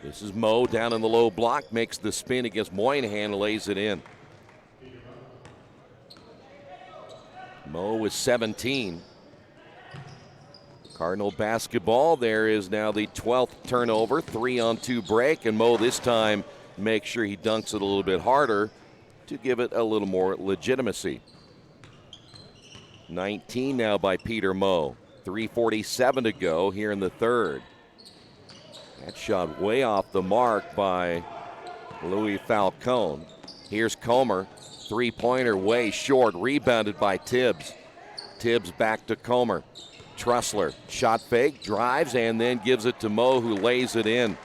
This is Mo down in the low block, makes the spin against Moynihan, lays it in. Mo with 17. Cardinal basketball. There is now the 12th turnover, 3-on-2 break, and Mo this time makes sure he dunks it a little bit harder to give it a little more legitimacy. 19 now by Peter Mo. 3:47 to go here in the third. That shot way off the mark by Louis Falcone. Here's Comer. Three-pointer way short, rebounded by Tibbs. Tibbs back to Comer. Trussler, shot fake, drives, and then gives it to Mo, who lays it in.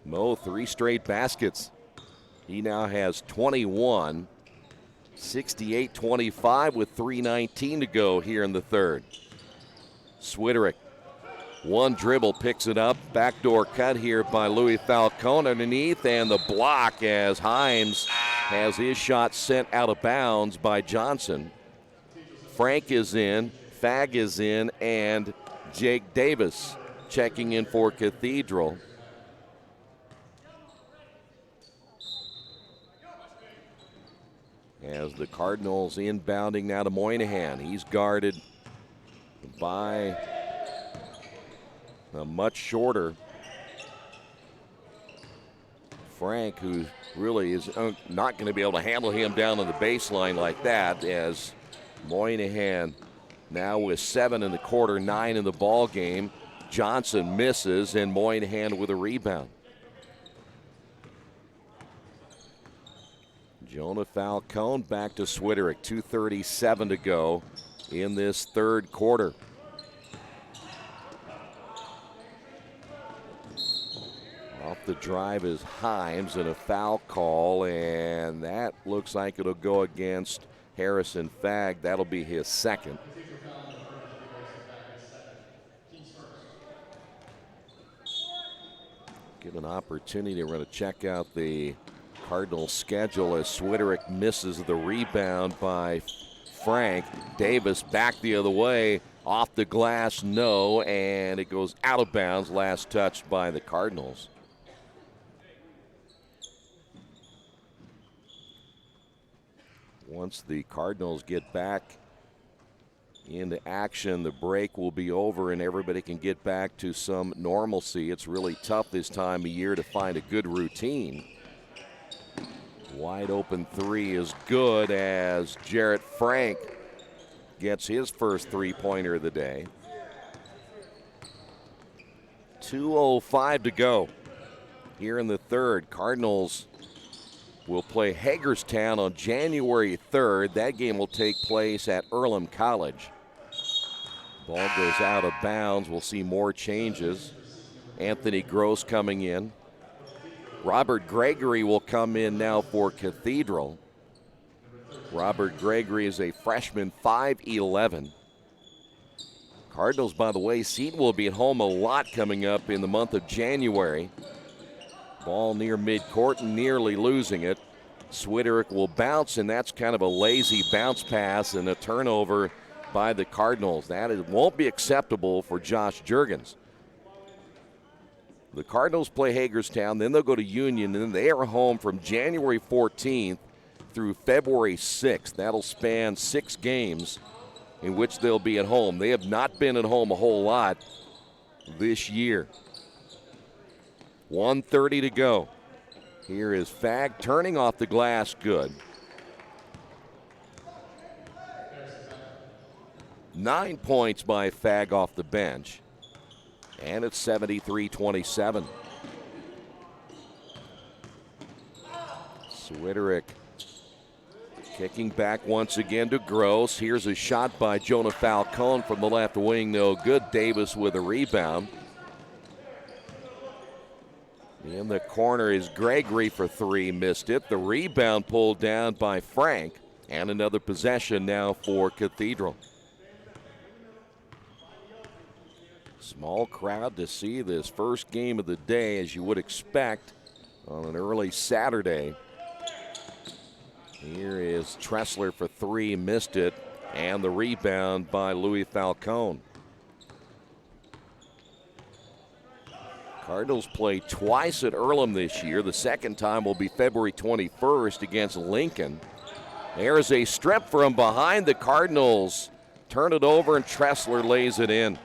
Mo, 3 straight baskets. He now has 21. 68-25 with 3:19 to go here in the third. Swiderick, one dribble, picks it up. Backdoor cut here by Louis Falcone underneath, and the block as Himes has his shot sent out of bounds by Johnson. Frank is in, Fag is in, and Jake Davis checking in for Cathedral. As the Cardinals inbounding now to Moynihan. He's guarded by a much shorter Frank, who really is not going to be able to handle him down on the baseline like that, as Moynihan now with 7 in the quarter, 9 in the ball game. Johnson misses, and Moynihan with a rebound. Jonah Falcone back to Swiderick. 2:37 to go in this third quarter. Off the drive is Himes, and a foul call, and that looks like it'll go against Harrison Fag. That'll be his second. Get an opportunity. We're going to check out the Cardinals schedule as Swiderick misses the rebound by Frank. Davis back the other way, off the glass, no, and it goes out of bounds. Last touched by the Cardinals. Once the Cardinals get back into action, the break will be over and everybody can get back to some normalcy. It's really tough this time of year to find a good routine. Wide open three is good as Jarrett Frank gets his first three-pointer of the day. 2:05 to go here in the third. Cardinals will play Hagerstown on January 3rd. That game will take place at Earlham College. Ball goes out of bounds. We'll see more changes. Anthony Gross coming in. Robert Gregory will come in now for Cathedral. Robert Gregory is a freshman, 5'11". Cardinals, by the way, Seton will be at home a lot coming up in the month of January. Ball near midcourt and nearly losing it. Swiderick will bounce, and that's kind of a lazy bounce pass and a turnover by the Cardinals. That won't be acceptable for Josh Juergens. The Cardinals play Hagerstown, then they'll go to Union, and then they are home from January 14th through February 6th. That'll span 6 games in which they'll be at home. They have not been at home a whole lot this year. 1:30 to go. Here is Fag turning off the glass, good. 9 points by Fag off the bench. And it's 73-27. Swiderick kicking back once again to Gross. Here's a shot by Jonah Falcone from the left wing, no good. Davis with a rebound. In the corner is Gregory for 3, missed it. The rebound pulled down by Frank, and another possession now for Cathedral. Small crowd to see this first game of the day, as you would expect on an early Saturday. Here is Tressler for 3, missed it, and the rebound by Louis Falcone. Cardinals play twice at Earlham this year. The second time will be February 21st against Lincoln. There's a strip from behind. The Cardinals turn it over, and Tressler lays it in.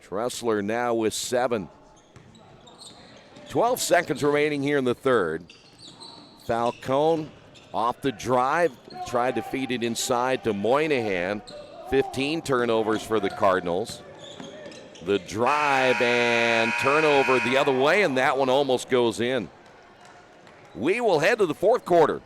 Tressler now with 7. 12 seconds remaining here in the third. Falcone off the drive, tried to feed it inside to Moynihan. 15 turnovers for the Cardinals. The drive and turnover the other way, and that one almost goes in. We will head to the fourth quarter.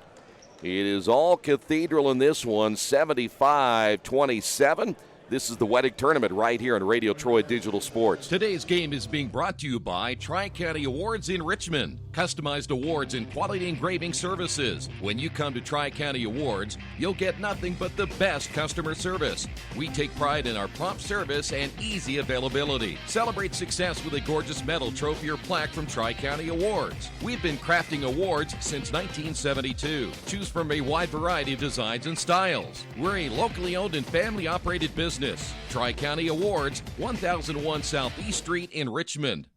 It is all Cathedral in this one, 75-27. This is the Wettig Tournament right here on Radio Troy Digital Sports. Today's game is being brought to you by Tri-County Awards in Richmond. Customized awards and quality engraving services. When you come to Tri-County Awards, you'll get nothing but the best customer service. We take pride in our prompt service and easy availability. Celebrate success with a gorgeous medal, trophy, or plaque from Tri-County Awards. We've been crafting awards since 1972. Choose from a wide variety of designs and styles. We're a locally owned and family-operated business. Tri-County Awards, 1001 Southeast Street in Richmond.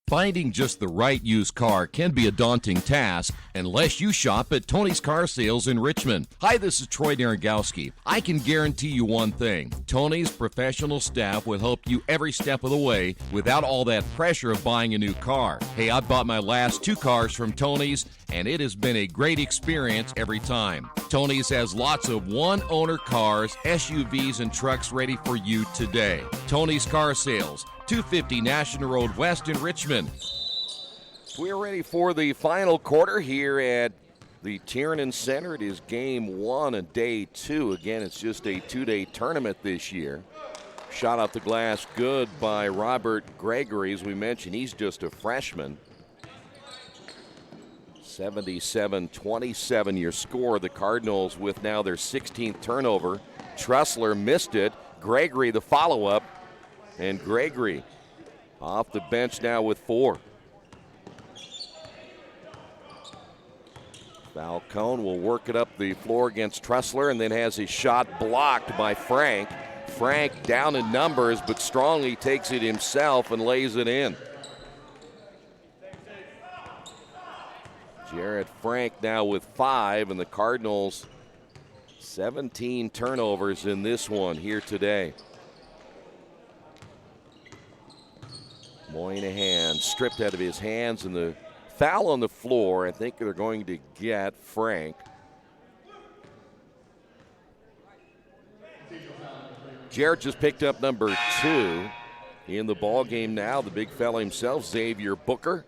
Finding just the right used car can be a daunting task unless you shop at Tony's Car Sales in Richmond. Hi, this is Troy Naragowski. I can guarantee you one thing. Tony's professional staff will help you every step of the way without all that pressure of buying a new car. Hey, I bought my last 2 cars from Tony's, and it has been a great experience every time. Tony's has lots of one-owner cars, SUVs, and trucks ready for you today. Tony's Car Sales, 250 National Road West in Richmond. We're ready for the final quarter here at the Tiernan Center. It is game 1 of day 2. Again, it's just a 2-day tournament this year. Shot off the glass good by Robert Gregory. As we mentioned, he's just a freshman. 77-27 your score. The Cardinals with now their 16th turnover. Trussler missed it. Gregory the follow-up. And Gregory off the bench now with 4. Falcone will work it up the floor against Trussler and then has his shot blocked by Frank. Frank down in numbers, but strongly takes it himself and lays it in. Jarrett Frank now with 5, and the Cardinals 17 turnovers in this one here today. Moynihan stripped out of his hands, and the foul on the floor. I think they're going to get Frank. Jarrett just picked up number 2 in the ball game now. The big fella himself, Xavier Booker.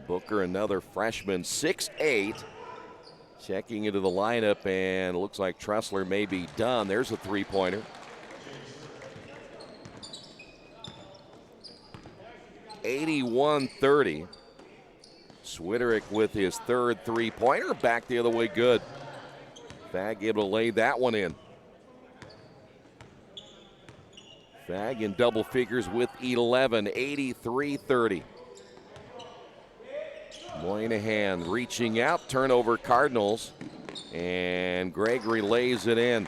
Booker, another freshman, 6'8". Checking into the lineup, and it looks like Trussler may be done. There's a three-pointer. 81-30. Swiderick with his 3rd three-pointer. Back the other way, good. Fag able to lay that one in. Fag in double figures with 11, 83-30. Moynihan reaching out, turnover Cardinals, and Gregory lays it in.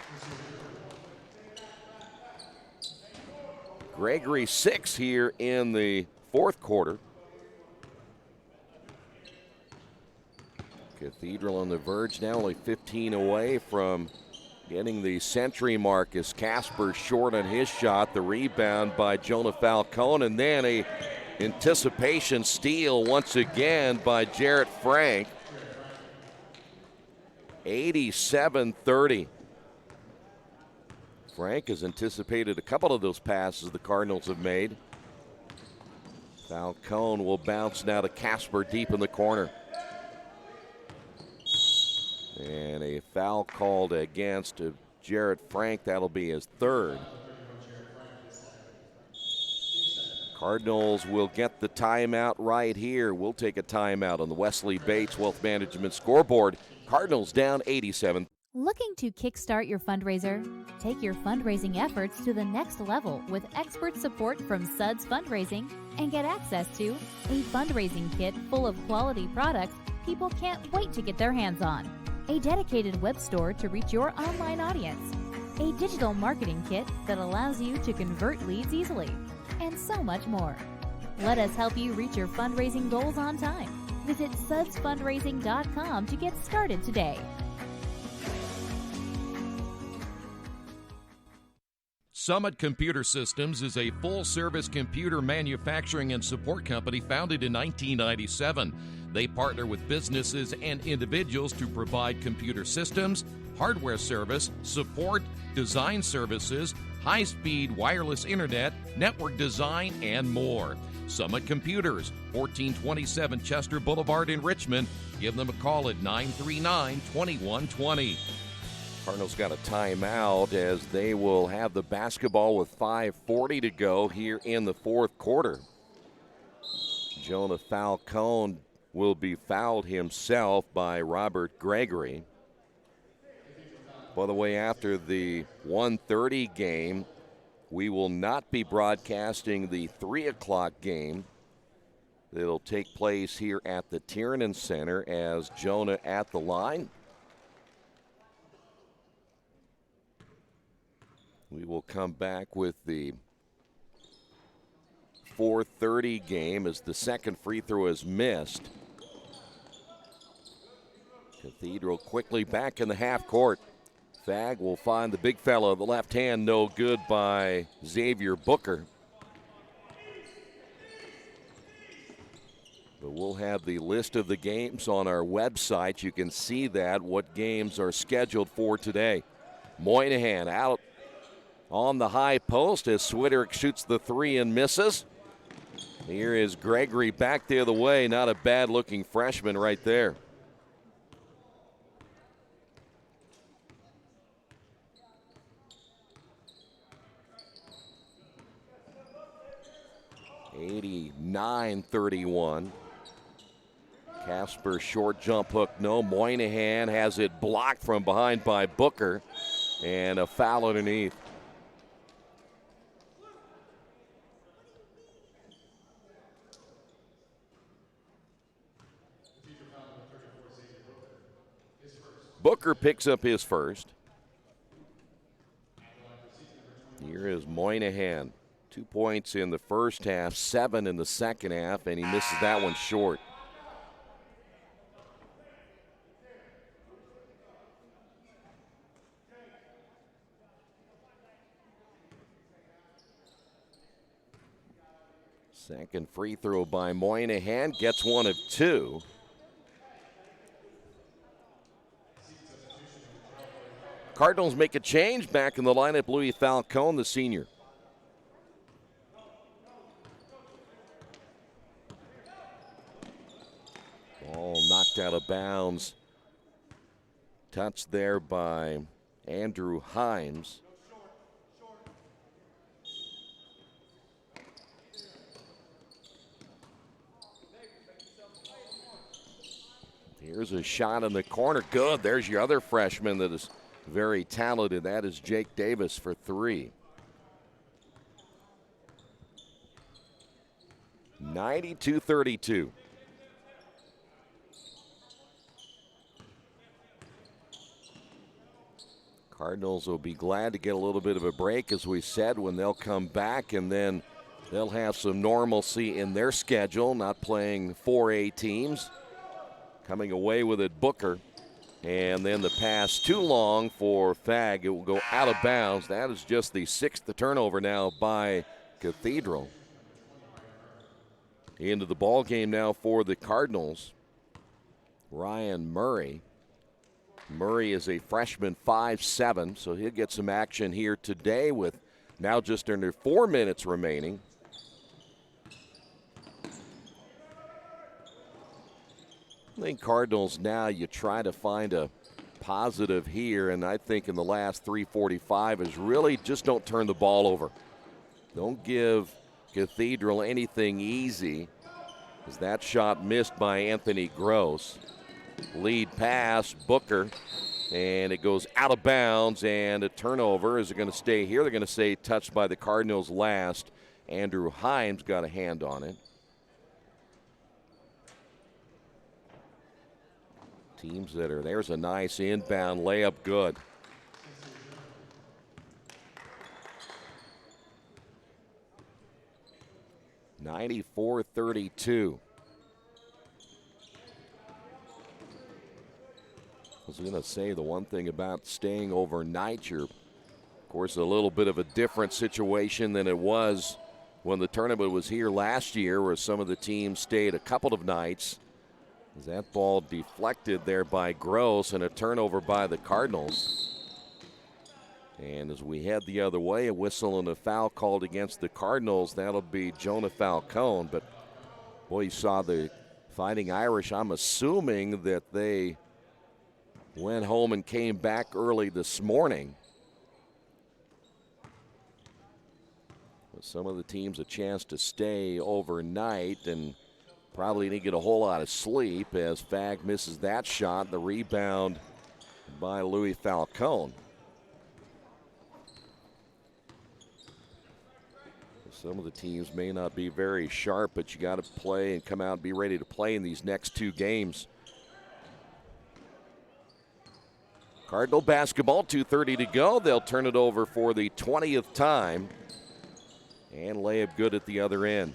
Gregory 6 here in the 4th quarter. Cathedral on the verge now, only 15 away from getting the century mark as Casper short on his shot. The rebound by Jonah Falcone, and then a anticipation steal once again by Jarrett Frank. 87-30. Frank has anticipated a couple of those passes the Cardinals have made. Falcone will bounce now to Casper deep in the corner. And a foul called against Jarrett Frank. That'll be his 3rd. Cardinals will get the timeout right here. We'll take a timeout on the Wesley Bates Wealth Management scoreboard. Cardinals down 87. Looking to kickstart your fundraiser? Take your fundraising efforts to the next level with expert support from Suds Fundraising and get access to a fundraising kit full of quality products people can't wait to get their hands on, a dedicated web store to reach your online audience, a digital marketing kit that allows you to convert leads easily, and so much more. Let us help you reach your fundraising goals on time. Visit sudsfundraising.com to get started today. Summit Computer Systems is a full-service computer manufacturing and support company founded in 1997. They partner with businesses and individuals to provide computer systems, hardware service, support, design services, high-speed wireless internet, network design, and more. Summit Computers, 1427 Chester Boulevard in Richmond. Give them a call at 939-2120. Cardinals got a timeout as they will have the basketball with 5:40 to go here in the fourth quarter. Jonah Falcone will be fouled himself by Robert Gregory. By the way, after the 1:30 game, we will not be broadcasting the 3 o'clock game. It'll take place here at the Tiernan Center as Jonah at the line. We will come back with the 4:30 game as the second free throw is missed. Cathedral quickly back in the half court. Fag will find the big fellow, the left hand, no good by Xavier Booker. But we'll have the list of the games on our website. You can see that, what games are scheduled for today. Moynihan out on the high post as Swiderick shoots the three and misses. Here is Gregory back the other way. Not a bad-looking freshman right there. (89-31). Casper short jump hook, no. Moynihan has it blocked from behind by Booker, and a foul underneath. Booker picks up his first. Here is Moynihan. 2 points in the first half, 7 in the second half, and he misses that one short. Second free throw by Moynihan, gets one of two. Cardinals make a change back in the lineup. Louis Falcone, the senior. Ball knocked out of bounds. Touched there by Andrew Himes. Here's a shot in the corner. Good. There's your other freshman that is very talented. That is Jake Davis for three. 92-32. Cardinals will be glad to get a little bit of a break, as we said, when they'll come back, and then they'll have some normalcy in their schedule, not playing 4A teams. Coming away with it, Booker. And then the pass too long for Fag. It will go out of bounds. That is just the sixth turnover now by Cathedral. Into the ball game now for the Cardinals. Ryan Murray. Murray is a freshman, 5'7", so he'll get some action here today with now just under 4 minutes remaining. I think Cardinals now, you try to find a positive here, and I think in the last 3:45 is really just don't turn the ball over. Don't give Cathedral anything easy, as that shot missed by Anthony Gross. Lead pass, Booker, and it goes out of bounds, and a turnover. Is it going to stay here? They're going to say touched by the Cardinals last. Andrew Himes got a hand on it. Teams that are, there's a nice inbound layup, good. (94-32). I was going to say the one thing about staying overnight, you're, of course, a little bit of a different situation than it was when the tournament was here last year, where some of the teams stayed a couple of nights. As that ball deflected there by Gross, and a turnover by the Cardinals. And as we head the other way, a whistle and a foul called against the Cardinals. That'll be Jonah Falcone. But, boy, you saw the Fighting Irish. I'm assuming that they went home and came back early this morning. Some of the teams a chance to stay overnight and probably didn't get a whole lot of sleep as Fag misses that shot. The rebound by Louis Falcone. Some of the teams may not be very sharp, but you got to play and come out and be ready to play in these next two games. Cardinal basketball, 2:30 to go. They'll turn it over for the 20th time. And layup good at the other end.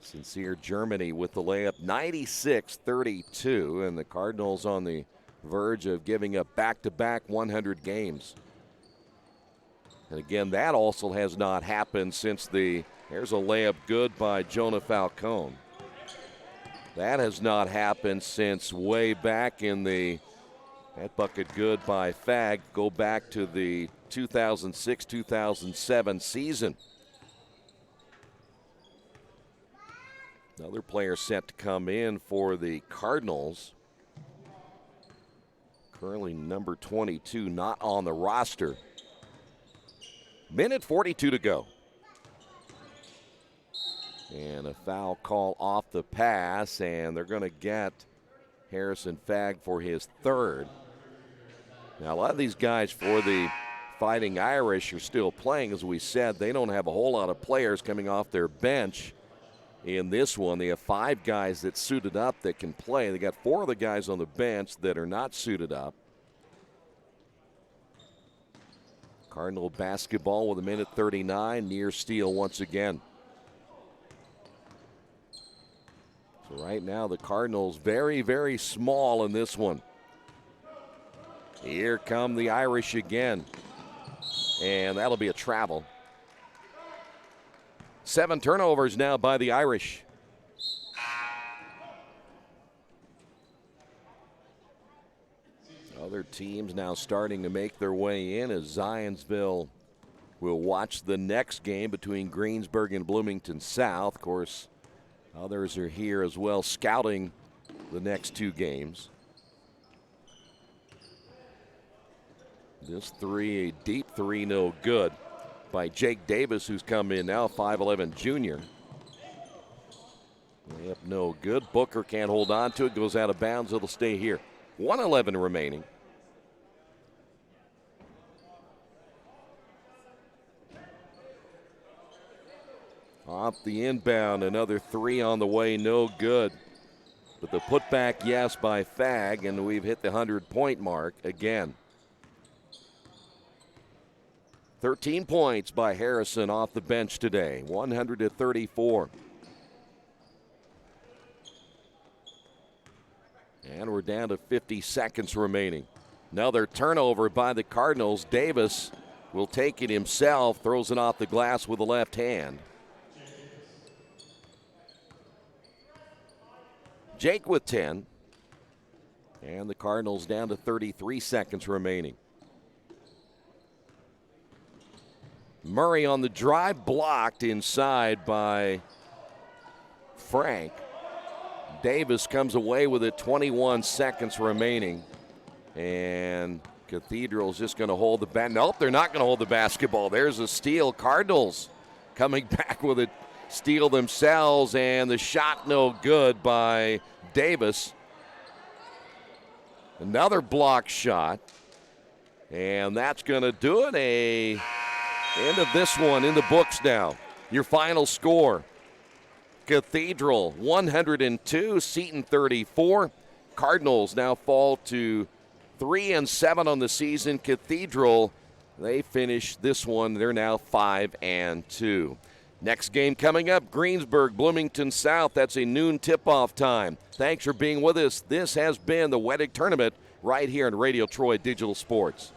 Sincere Germany with the layup, 96-32. And the Cardinals on the verge of giving up back-to-back 100 games. And again, that also has not happened since there's a layup good by Jonah Falcone. That has not happened since way back in that bucket good by Fag. Go back to the 2006-2007 season. Another player set to come in for the Cardinals. Currently number 22, not on the roster. Minute 42 to go. And a foul call off the pass, and they're going to get Harrison Fag for his third. Now, a lot of these guys for the Fighting Irish are still playing. As we said, they don't have a whole lot of players coming off their bench in this one. They have 5 guys that suited up that can play. They got 4 of the guys on the bench that are not suited up. Cardinal basketball with a minute 39, near steal once again. So right now the Cardinals very, very small in this one. Here come the Irish again. And that'll be a travel. 7 turnovers now by the Irish. Other teams now starting to make their way in as Zionsville will watch the next game between Greensburg and Bloomington South. Of course, others are here as well scouting the next 2 games. This three, a deep three, no good by Jake Davis, who's come in now, 5'11 junior. Layup no good. Booker can't hold on to it, goes out of bounds. It'll stay here. 1:11 remaining. Off the inbound, another 3 on the way, no good. But the putback, yes, by Fag, and we've hit the 100-point mark again. 13 points by Harrison off the bench today, 100-34. And we're down to 50 seconds remaining. Another turnover by the Cardinals. Davis will take it himself, throws it off the glass with the left hand. Jake with 10. And the Cardinals down to 33 seconds remaining. Murray on the drive, blocked inside by Frank. Davis comes away with it, 21 seconds remaining. And Cathedral's just going to hold the bat. Nope, they're not going to hold the basketball. There's a steal. Cardinals coming back with a steal themselves, and the shot no good by Davis. Another block shot. And that's going to do it. End of this one in the books now. Your final score. Cathedral 102, Seton 34. Cardinals now fall to 3-7 on the season. Cathedral, they finish this one. They're now 5-2. Next game coming up, Greensburg, Bloomington South. That's a noon tip-off time. Thanks for being with us. This has been the Wettig Tournament right here on Radio Troy Digital Sports.